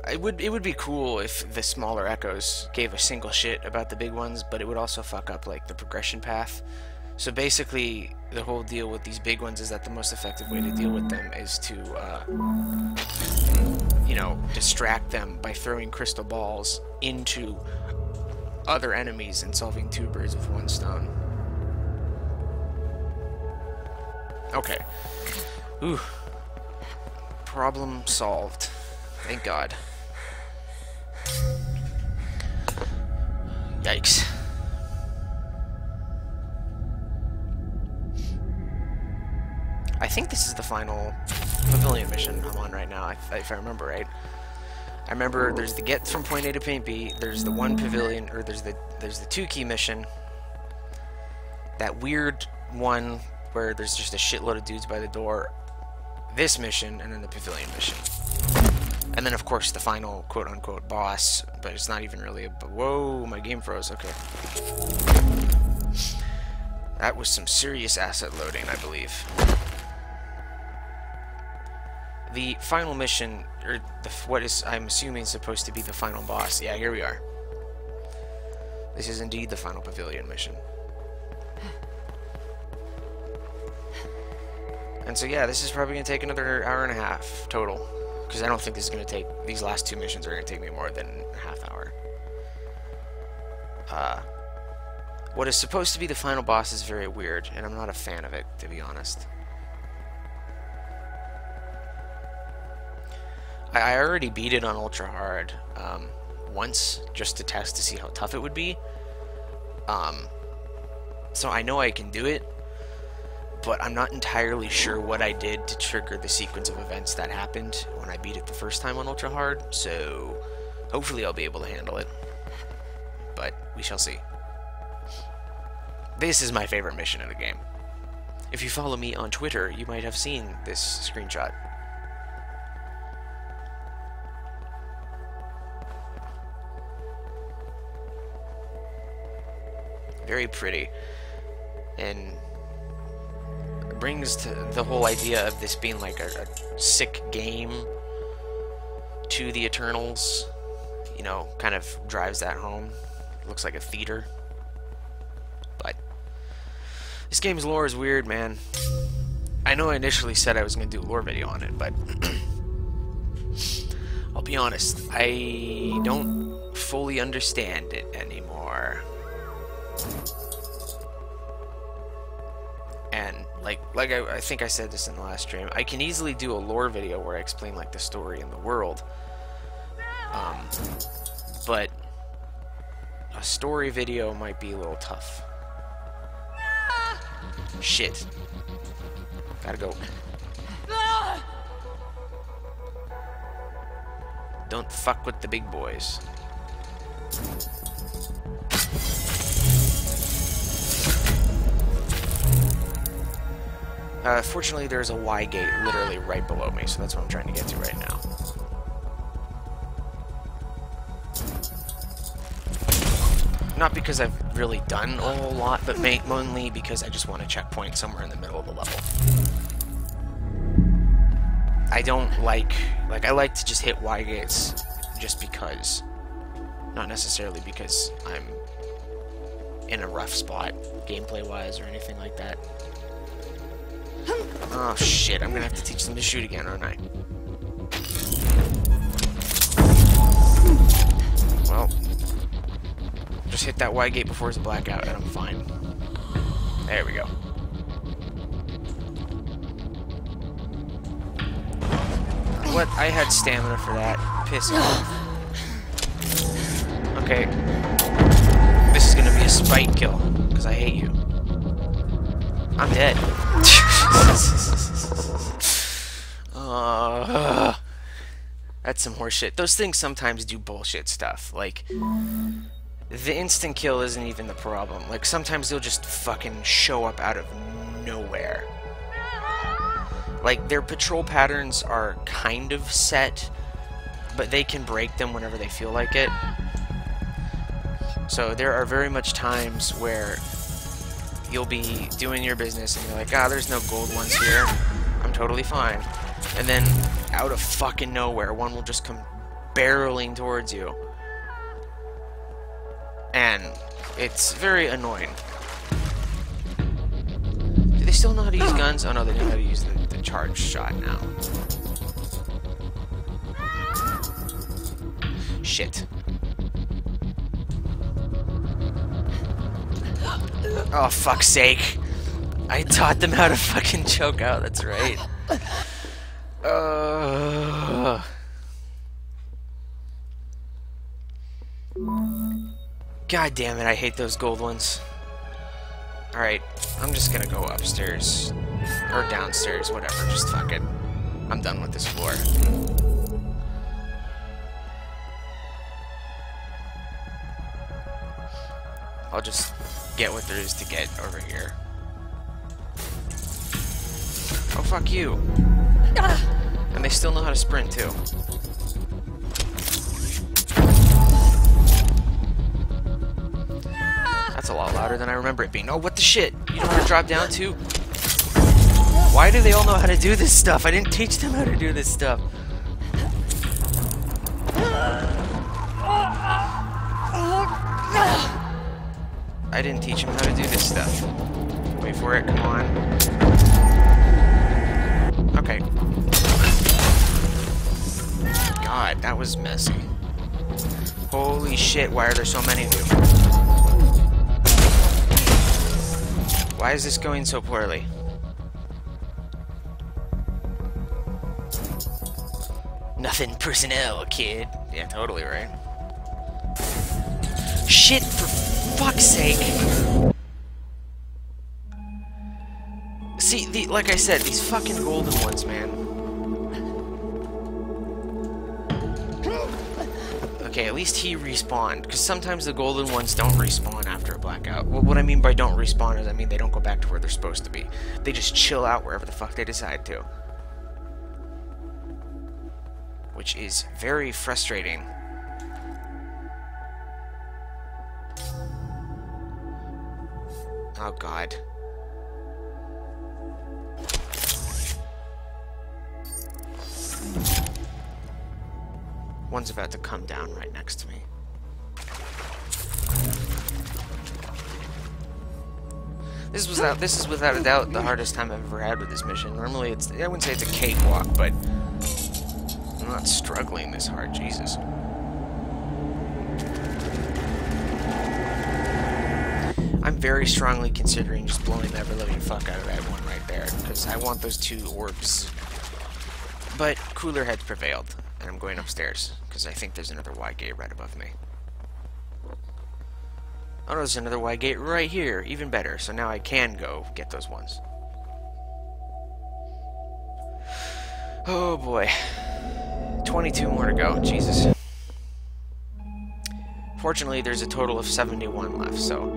S1: It would be cool if the smaller echoes gave a single shit about the big ones, but it would also fuck up like the progression path. So basically, the whole deal with these big ones is that the most effective way to deal with them is to, you know, distract them by throwing crystal balls into other enemies and solving two birds with one stone. Okay. Ooh. Problem solved. Thank God. Yikes. I think this is the final pavilion mission I'm on right now, if I remember right. I remember there's the get from point A to point B, there's the one pavilion, or there's the 2-key mission. That weird one where there's just a shitload of dudes by the door. This mission, and then the pavilion mission. And then, of course, the final quote-unquote boss, but it's not even really a... Whoa, my game froze. Okay. That was some serious asset loading, I believe. The final mission, or what is, I'm assuming, supposed to be the final boss. Yeah, here we are. This is indeed the final pavilion mission. And so, yeah, this is probably going to take another hour and a half total. Because I don't think this is going to take... These last two missions are going to take me more than a half hour. What is supposed to be the final boss is very weird, and I'm not a fan of it, to be honest. I already beat it on Ultra Hard once, just to test to see how tough it would be. So I know I can do it, but I'm not entirely sure what I did to trigger the sequence of events that happened when I beat it the first time on Ultra Hard, so hopefully I'll be able to handle it. But we shall see. This is my favorite mission in the game. If you follow me on Twitter, you might have seen this screenshot. Very pretty. And brings to the whole idea of this being like a sick game to the Eternals, you know, kind of drives that home. It looks like a theater. But this game's lore is weird, man. I know I initially said I was going to do a lore video on it, but I'll be honest, I don't fully understand it anymore. And like I think I said this in the last stream, I can easily do a lore video where I explain like the story and the world. But a story video might be a little tough. Shit. Gotta go. Don't fuck with the big boys. Fortunately, there's a Y gate literally right below me, so that's what I'm trying to get to right now. Not because I've really done a whole lot, but mainly because I just want a checkpoint somewhere in the middle of the level. I don't like I like to just hit Y gates just because. Not necessarily because I'm in a rough spot, gameplay-wise, or anything like that. Oh shit, I'm gonna have to teach them to shoot again, aren't I? Well, just hit that Y gate before it's a blackout and I'm fine. There we go. what? I had stamina for that. Piss off. Okay. This is gonna be a spite kill, because I hate you. I'm dead. That's some horseshit. Those things sometimes do bullshit stuff. Like, the instant kill isn't even the problem. Like, sometimes they'll just fucking show up out of nowhere. Like, their patrol patterns are kind of set, but they can break them whenever they feel like it. So there are very much times where you'll be doing your business and you're like, ah, there's no gold ones here. I'm totally fine. And then, out of fucking nowhere, one will just come barreling towards you. And it's very annoying. Do they still know how to use guns? Oh no, they know how to use the charge shot now. Shit. Oh, fuck's sake. I taught them how to fucking choke out, that's right. God damn it, I hate those gold ones. Alright, I'm just gonna go upstairs. Or downstairs, whatever, just fuck it. I'm done with this floor. I'll just get what there is to get over here. Oh, fuck you. And they still know how to sprint, too. That's a lot louder than I remember it being. Oh, what the shit? You know how to drop down, too? Why do they all know how to do this stuff? I didn't teach them how to do this stuff. I didn't teach him how to do this stuff. Wait for it, come on. Okay. God, that was messy. Holy shit, why are there so many of you? Why is this going so poorly? Nothing personnel, kid. Yeah, totally right. Shit, for fuck's sake. See, like I said, these fucking golden ones, man. Okay, at least he respawned, because sometimes the golden ones don't respawn after a blackout. Well, what I mean by don't respawn is I mean they don't go back to where they're supposed to be. They just chill out wherever the fuck they decide to. Which is very frustrating. Oh god. One's about to come down right next to me. This is without a doubt the hardest time I've ever had with this mission. Normally I wouldn't say it's a cakewalk, but I'm not struggling this hard, Jesus. I'm very strongly considering just blowing the ever-living fuck out of that one right there, because I want those two orbs. But cooler heads prevailed, and I'm going upstairs, because I think there's another Y gate right above me. Oh no, there's another Y gate right here, even better, so now I can go get those ones. Oh boy. 22 more to go, Jesus. Fortunately, there's a total of 71 left, so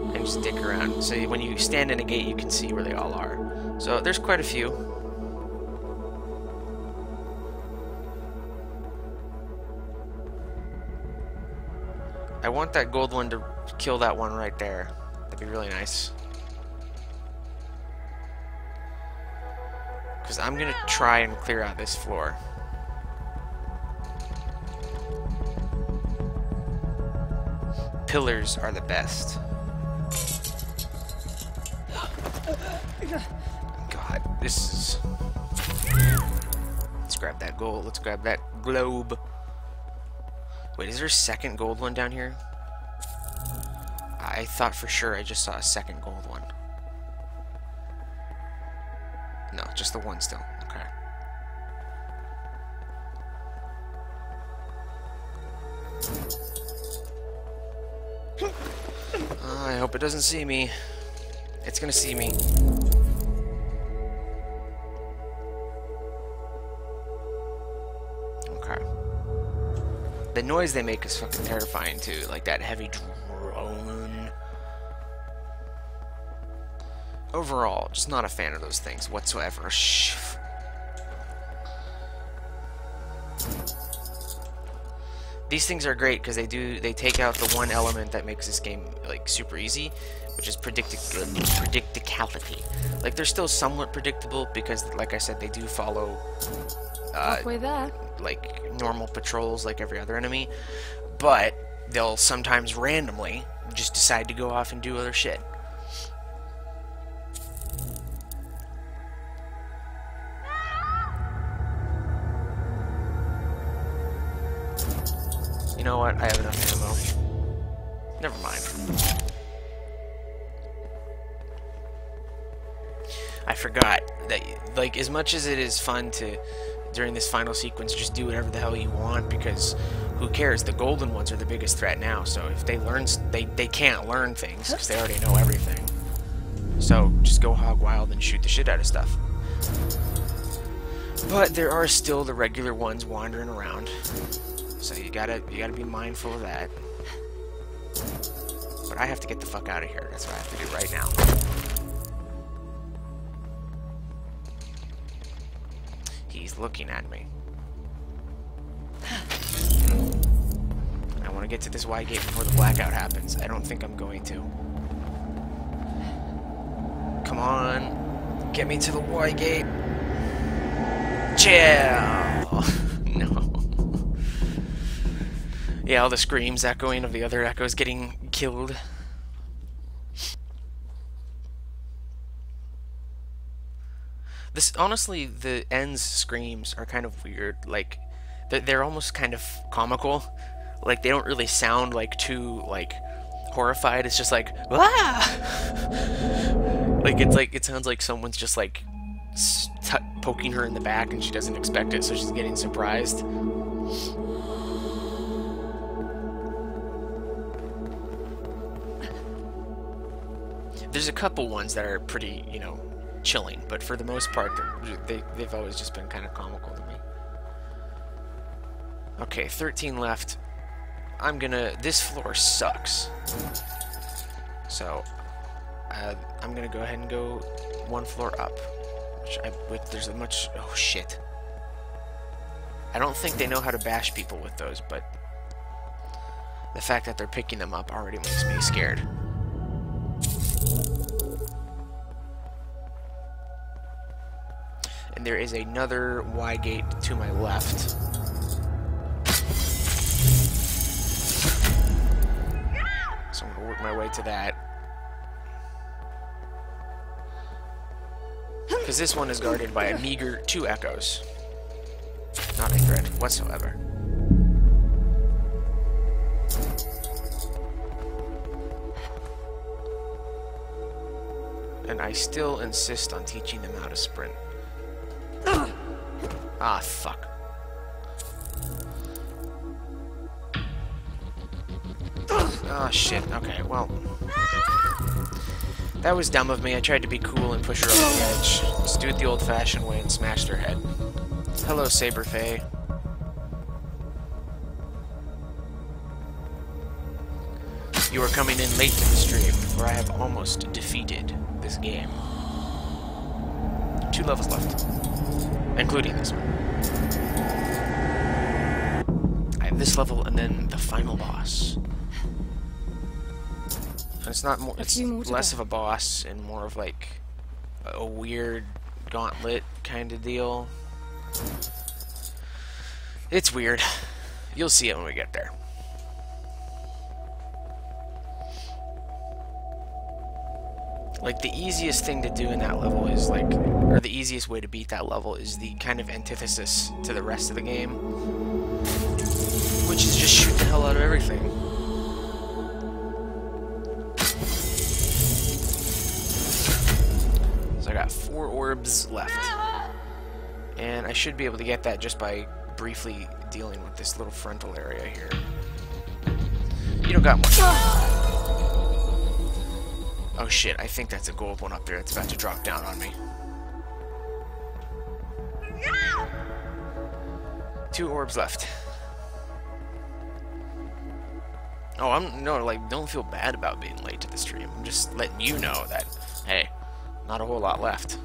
S1: I can just dick around. So when you stand in a gate, you can see where they all are. So there's quite a few. I want that gold one to kill that one right there. That'd be really nice. Because I'm going to try and clear out this floor. Pillars are the best. God, this is... Let's grab that gold. Let's grab that globe. Wait, is there a second gold one down here? I thought for sure I just saw a second gold one. No, just the one still. Okay. I hope it doesn't see me. It's gonna see me. Okay. The noise they make is fucking terrifying too, like that heavy drone. Overall, just not a fan of those things whatsoever. Shh. These things are great because they take out the one element that makes this game like super easy, which is predicticality. Like they're still somewhat predictable because, like I said, they do follow
S4: Halfway there.
S1: like normal patrols like every other enemy, but they'll sometimes randomly just decide to go off and do other shit. You know what? I have enough ammo. Never mind. I forgot that, like, as much as it is fun to, during this final sequence, just do whatever the hell you want, because who cares? The golden ones are the biggest threat now, so if they learn, they can't learn things, because they already know everything. So, just go hog wild and shoot the shit out of stuff. But there are still the regular ones wandering around. So you gotta be mindful of that. But I have to get the fuck out of here. That's what I have to do right now. He's looking at me. I want to get to this Y gate before the blackout happens. I don't think I'm going to. Come on. Get me to the Y gate. Chill. No. Yeah, all the screams echoing of the other echoes getting killed. This, honestly, the end's screams are kind of weird. Like, they're almost kind of comical. Like, they don't really sound like too, like, horrified. It's just like, ah! Like, it sounds like someone's just, like, poking her in the back and she doesn't expect it, so she's getting surprised. There's a couple ones that are pretty, you know, chilling, but for the most part, they've always just been kind of comical to me. Okay, 13 left. This floor sucks. So, I'm gonna go ahead and go one floor up. There's a much, oh shit. I don't think they know how to bash people with those, but the fact that they're picking them up already makes me scared. And there is another Y gate to my left. So I'm gonna work my way to that. Because this one is guarded by a meager 2 echoes. Not a threat whatsoever. And I still insist on teaching them how to sprint. Ah, fuck. Ah, shit. Okay, well. That was dumb of me. I tried to be cool and push her over the edge. Let's do it the old-fashioned way and smash her head. Hello, Saber Faye. You are coming in late to the stream, for I have almost defeated this game. 2 levels left. Including this one. I have this level and then the final boss. And it's not more, it's less of a boss and more of like a weird gauntlet kind of deal. It's weird. You'll see it when we get there. Like, the easiest thing to do in that level is, like, or the easiest way to beat that level is the kind of antithesis to the rest of the game, which is just shoot the hell out of everything. So I got 4 orbs left. And I should be able to get that just by briefly dealing with this little frontal area here. You don't got one. Oh shit, I think that's a gold one up there that's about to drop down on me. 2 orbs left. Oh, don't feel bad about being late to the stream. I'm just letting you know that, hey, not a whole lot left.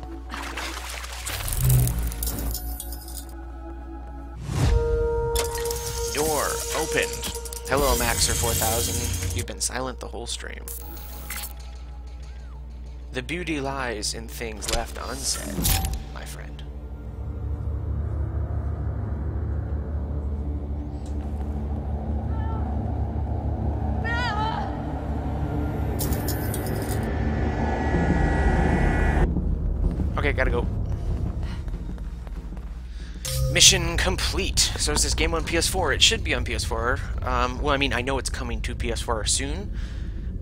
S1: Door opened. Hello, Maxer4000. You've been silent the whole stream. The beauty lies in things left unsaid, my friend. Okay, gotta go. Mission complete. So is this game on PS4? It should be on PS4. Well, I mean, I know it's coming to PS4 soon,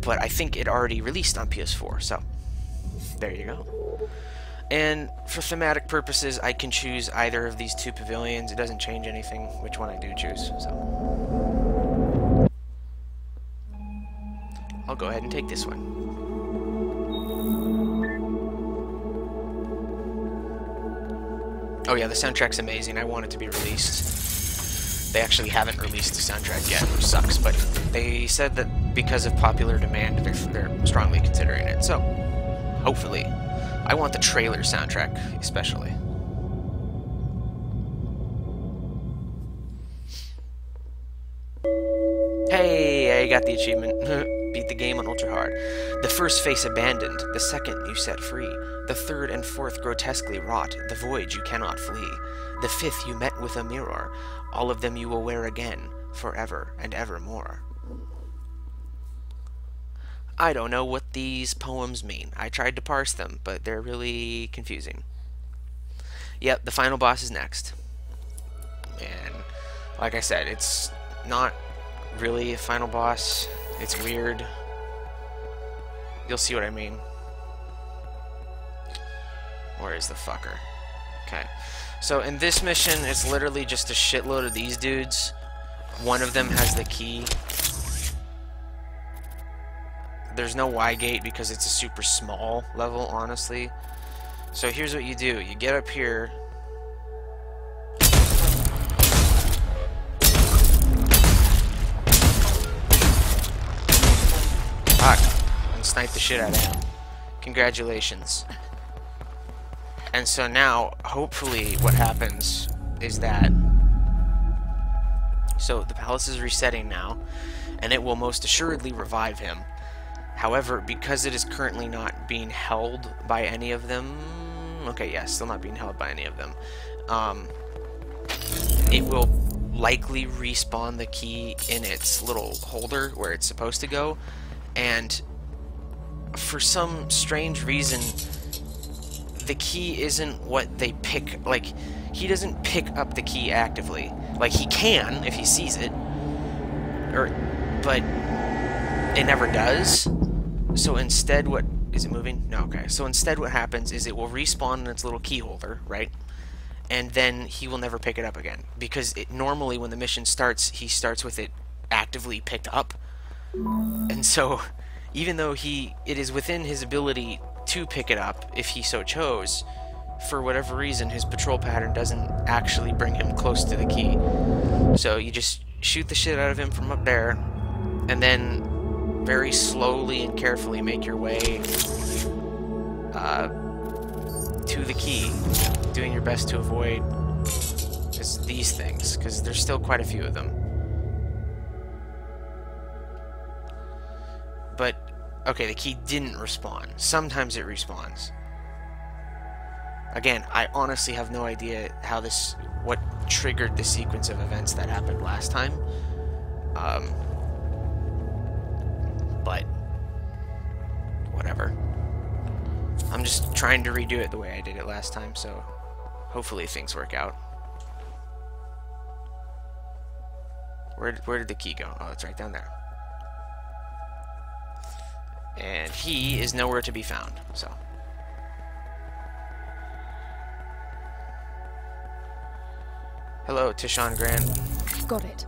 S1: but I think it already released on PS4, so there you go. And for thematic purposes, I can choose either of these 2 pavilions. It doesn't change anything which one I do choose, so I'll go ahead and take this one. Oh yeah, the soundtrack's amazing. I want it to be released. They actually haven't released the soundtrack yet, which sucks, but they said that because of popular demand, they're strongly considering it. So, hopefully. I want the trailer soundtrack, especially. Hey, I got the achievement. Beat the game on ultra hard. The first face abandoned, the second you set free, the third and fourth grotesquely wrought, the void you cannot flee, the fifth you met with a mirror, all of them you will wear again, forever and evermore. I don't know what these poems mean. I tried to parse them, but they're really confusing. Yep, the final boss is next. And like I said, it's not really a final boss. It's weird. You'll see what I mean. Where is the fucker? Okay. So in this mission, it's literally just a shitload of these dudes. One of them has the key. There's no Y gate because it's a super small level, honestly. So here's what you do. You get up here. Fuck. And snipe the shit out of him. Congratulations. And so now, hopefully, what happens is that... So the palace is resetting now, and it will most assuredly revive him. However, because it is currently not being held by any of them... Okay, yeah, still not being held by any of them. It will likely respawn the key in its little holder where it's supposed to go. And for some strange reason, the key isn't what they pick. Like, he doesn't pick up the key actively. Like, he can if he sees it. But it never does. So instead what... Is it moving? No, okay. So instead what happens is it will respawn in its little key holder, right? And then he will never pick it up again. Because normally when the mission starts, he starts with it actively picked up. And so, even though it is within his ability to pick it up, if he so chose, for whatever reason, his patrol pattern doesn't actually bring him close to the key. So you just shoot the shit out of him from up there, and then very slowly and carefully make your way to the key, doing your best to avoid these things, because there's still quite a few of them. But, okay, the key didn't respawn. Sometimes it respawns. Again, I honestly have no idea what triggered the sequence of events that happened last time. But, whatever. I'm just trying to redo it the way I did it last time, so hopefully things work out. Where did the key go? Oh, it's right down there. And he is nowhere to be found, so. Hello, Tishan Grant.
S4: Got it.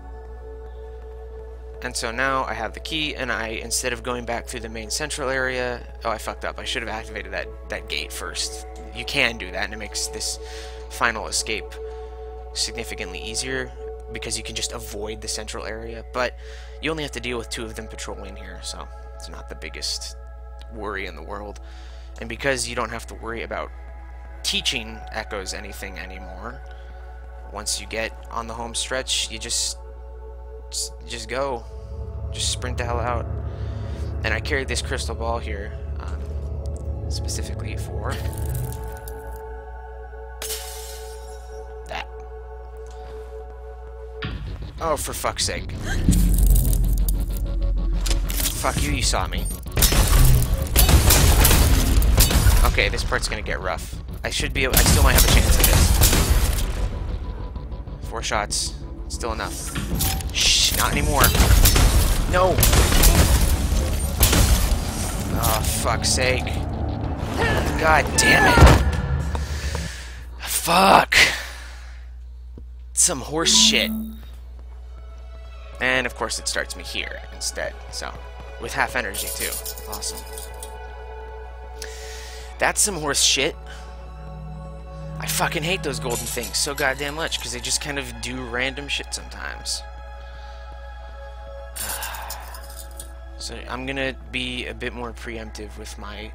S1: And so now I have the key, and instead of going back through the main central area... Oh, I fucked up. I should have activated that gate first. You can do that, and it makes this final escape significantly easier, because you can just avoid the central area. But you only have to deal with 2 of them patrolling here, so it's not the biggest worry in the world. And because you don't have to worry about teaching Echoes anything anymore, once you get on the home stretch, you just go. Just sprint the hell out. And I carried this crystal ball here, specifically for that. Oh, for fuck's sake. Fuck you, you saw me. Okay, this part's gonna get rough. I still might have a chance at this. 4 shots. Still enough. Shh, not anymore. No! Oh, fuck's sake. God damn it. Fuck! Some horse shit. And, of course, it starts me here instead, so... With half energy, too. Awesome. That's some horse shit. I fucking hate those golden things so goddamn much, because they just kind of do random shit sometimes. So I'm gonna be a bit more preemptive with my...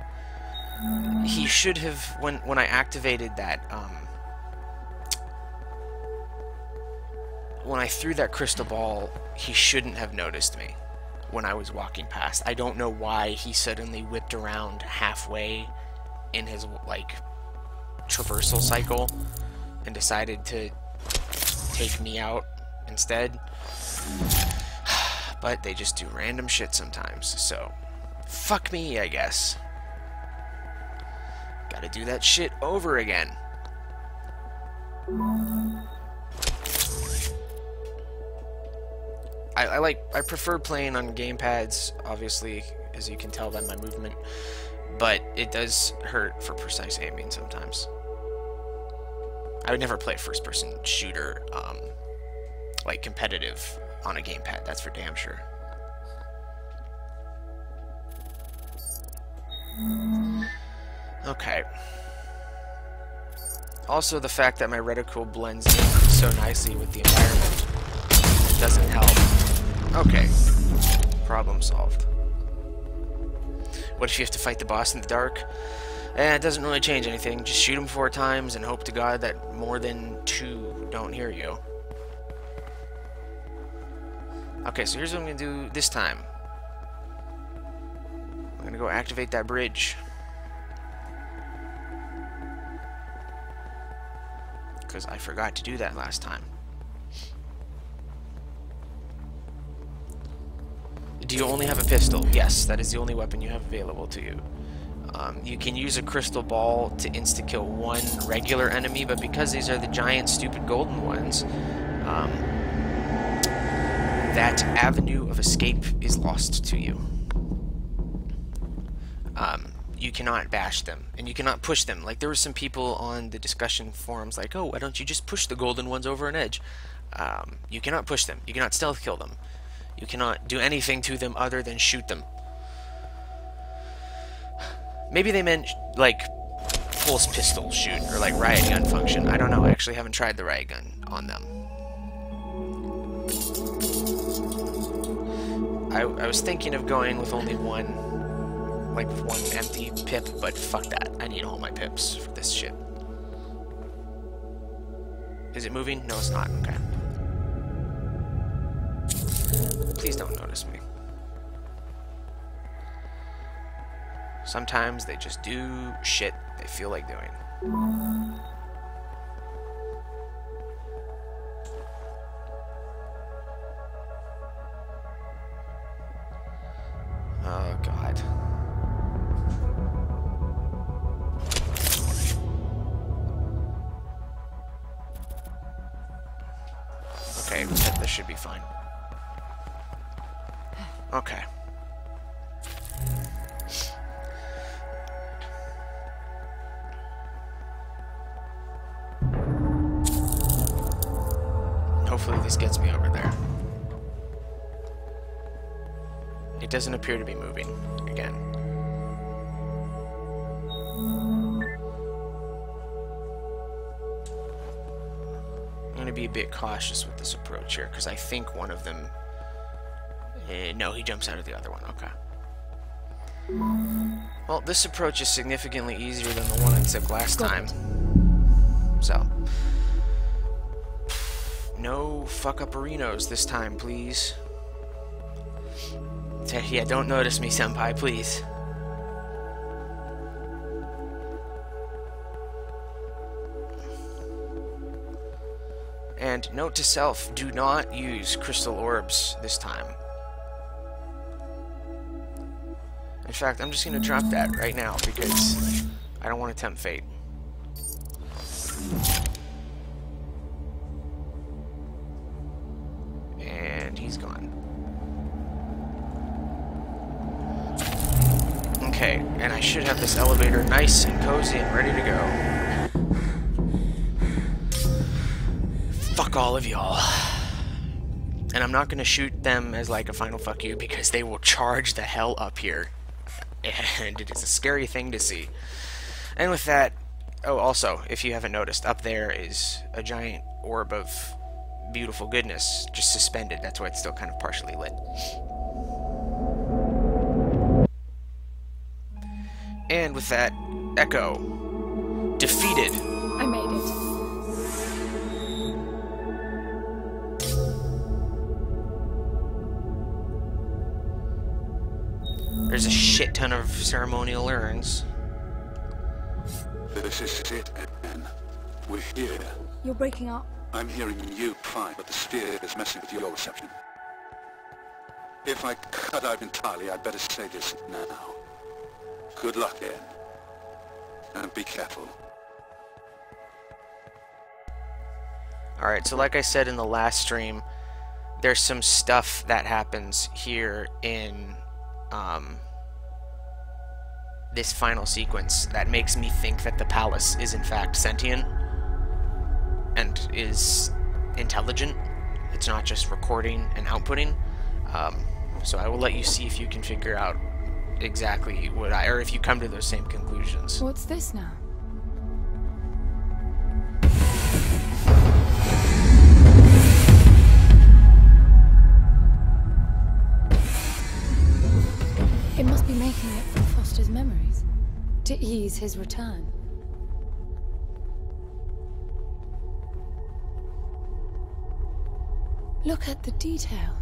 S1: He should have... When I activated that, when I threw that crystal ball, he shouldn't have noticed me when I was walking past. I don't know why he suddenly whipped around halfway in his, like, traversal cycle and decided to take me out instead. But they just do random shit sometimes, so fuck me, I guess. Gotta do that shit over again. I prefer playing on gamepads, obviously, as you can tell by my movement, but it does hurt for precise aiming sometimes. I would never play a first-person shooter, like competitive, on a gamepad, that's for damn sure. Okay. Also, the fact that my reticle blends in so nicely with the environment doesn't help. Okay. Problem solved. What if you have to fight the boss in the dark? It doesn't really change anything. Just shoot him 4 times and hope to God that more than 2 don't hear you. Okay, so here's what I'm going to do this time. I'm going to go activate that bridge. Because I forgot to do that last time. Do you only have a pistol? Yes, that is the only weapon you have available to you. You can use a crystal ball to insta-kill 1 regular enemy, but because these are the giant, stupid golden ones, that avenue of escape is lost to you. You cannot bash them, and you cannot push them. Like, there were some people on the discussion forums like, oh, why don't you just push the golden ones over an edge? You cannot push them. You cannot stealth kill them. You cannot do anything to them other than shoot them. Maybe they meant, like, pulse pistol shoot, or, like, riot gun function. I don't know. I actually haven't tried the riot gun on them. I was thinking of going with only 1, like, 1 empty pip, but fuck that. I need all my pips for this shit. Is it moving? No, it's not. Okay. Please don't notice me. Sometimes they just do shit they feel like doing. Oh, God. Okay, this should be fine. Okay. Hopefully this gets me over there. doesn't appear to be moving again. I'm going to be a bit cautious with this approach here, because I think one of them... no, he jumps out of the other one. Okay. Well, this approach is significantly easier than the one I took last time. So... no fuck-upperinos this time, please. Yeah, don't notice me, senpai, please. And note to self, do not use crystal orbs this time. In fact, I'm just going to drop that right now because I don't want to tempt fate. And he's gone. Okay, and I should have this elevator nice and cozy and ready to go. Fuck all of y'all. And I'm not gonna shoot them as like a final fuck you because they will charge the hell up here. And it is a scary thing to see. And with that, oh, also, if you haven't noticed, up there is a giant orb of beautiful goodness just suspended. That's why it's still kind of partially lit. And with that, Echo defeated.
S4: I made it.
S1: There's a shit ton of ceremonial urns.
S2: This is it, Anne. We're here.
S4: You're breaking up.
S2: I'm hearing you fine, but the sphere is messing with your reception. If I cut out entirely, I'd better say this now. Good luck, Anne. And be careful.
S1: Alright, so like I said in the last stream, there's some stuff that happens here in this final sequence that makes me think that the palace is in fact sentient and is intelligent. It's not just recording and outputting. So I will let you see if you can figure out exactly what or if you come to those same conclusions.
S4: What's this now? It must be making it from Foster's memories to ease his return. Look at the detail.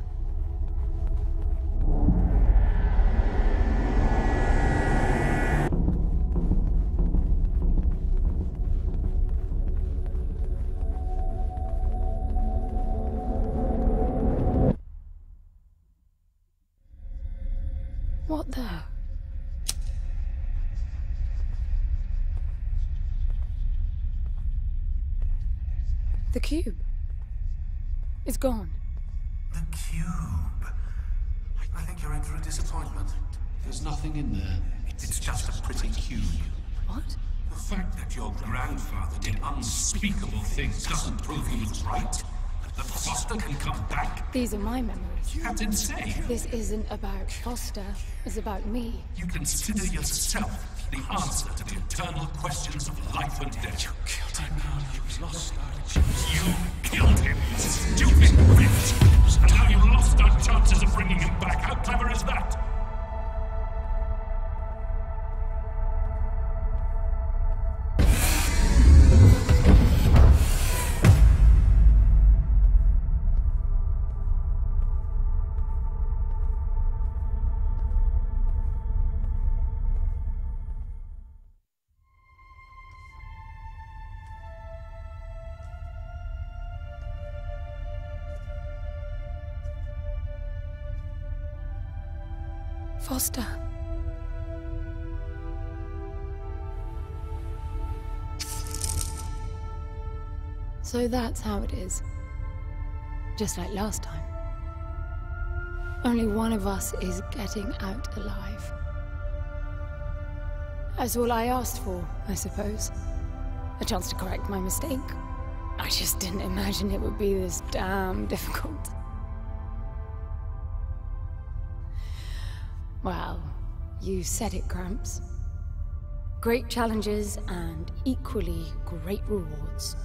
S4: What the? The cube. It's gone.
S2: The cube. I think you're in for a disappointment. There's nothing in there. It's just a pretty cube.
S4: What?
S2: The fact that your grandfather did unspeakable things doesn't prove he was right. That Foster can come back.
S4: These are my memories.
S2: That's insane.
S4: This isn't about Foster. It's about me.
S2: You consider yourself the answer to the eternal questions of life and death. You killed him. You lost our chance. You killed him, you stupid bitch! And now you lost our chances of bringing him back. How clever is that?
S4: Foster. So that's how it is. Just like last time. Only one of us is getting out alive. That's all I asked for, I suppose. A chance to correct my mistake. I just didn't imagine it would be this damn difficult. Well, you said it, Gramps. Great challenges and equally great rewards.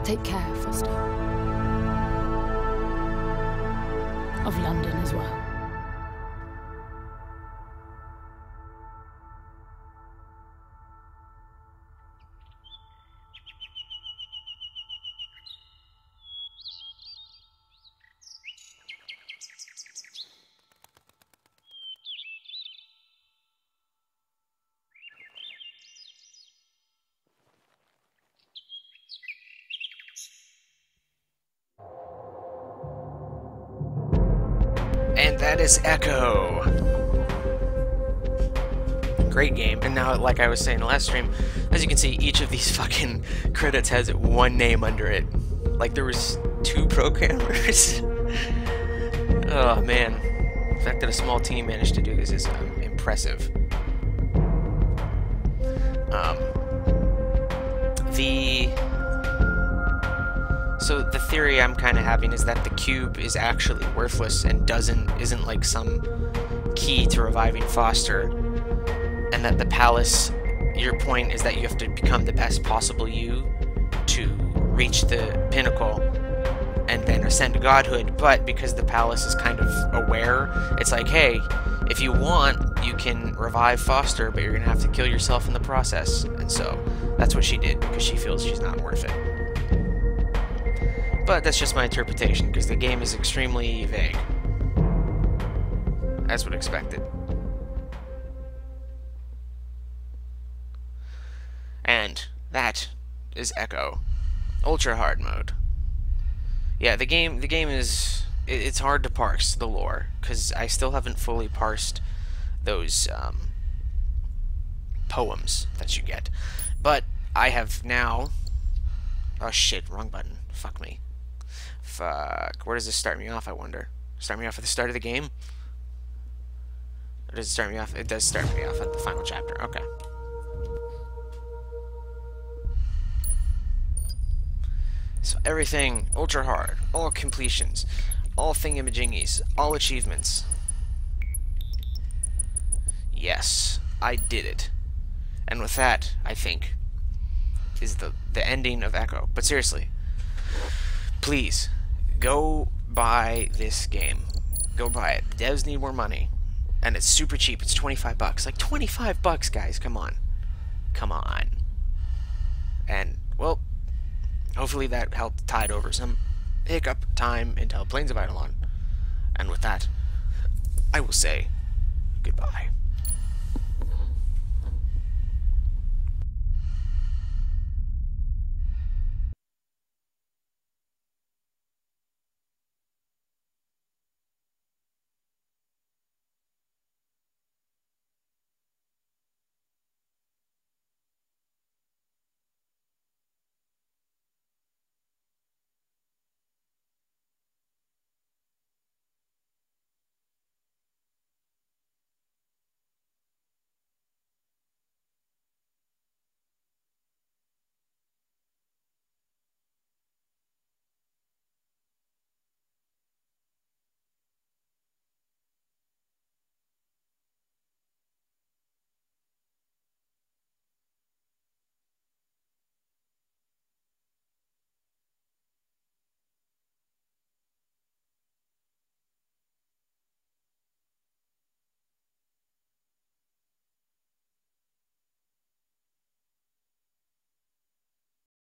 S4: Take care, Foster. Of London as well.
S1: And that is Echo. Great game. And now, like I was saying in the last stream, as you can see, each of these fucking credits has one name under it. Like there was 2 programmers. Oh man. The fact that a small team managed to do this is impressive. So the theory I'm kind of having is that the cube is actually worthless and isn't like some key to reviving Foster, and that the palace, your point is that you have to become the best possible you to reach the pinnacle and then ascend to godhood. But because the palace is kind of aware, it's like, hey, if you want, you can revive Foster, but you're gonna have to kill yourself in the process. And so that's what she did, because she feels she's not worth it. But that's just my interpretation, because the game is extremely vague. As would expected. And that is Echo. Ultra hard mode. Yeah, the game is... It's hard to parse the lore, because I still haven't fully parsed those poems that you get. But I have now... Oh shit, wrong button. Fuck me. Fuck. Where does this start me off, I wonder? Start me off at the start of the game? Or does it start me off? It does start me off at the final chapter. Okay. So everything ultra hard, all completions, all thingamajingies, all achievements. Yes, I did it. And with that, I think, is the ending of Echo. But seriously, please, go buy this game. Go buy it. The devs need more money. And it's super cheap. It's 25 bucks. Like, 25 bucks, guys. Come on. Come on. And, well, hopefully that helped tide over some hiccup time until Plains of Eidolon. And with that, I will say goodbye.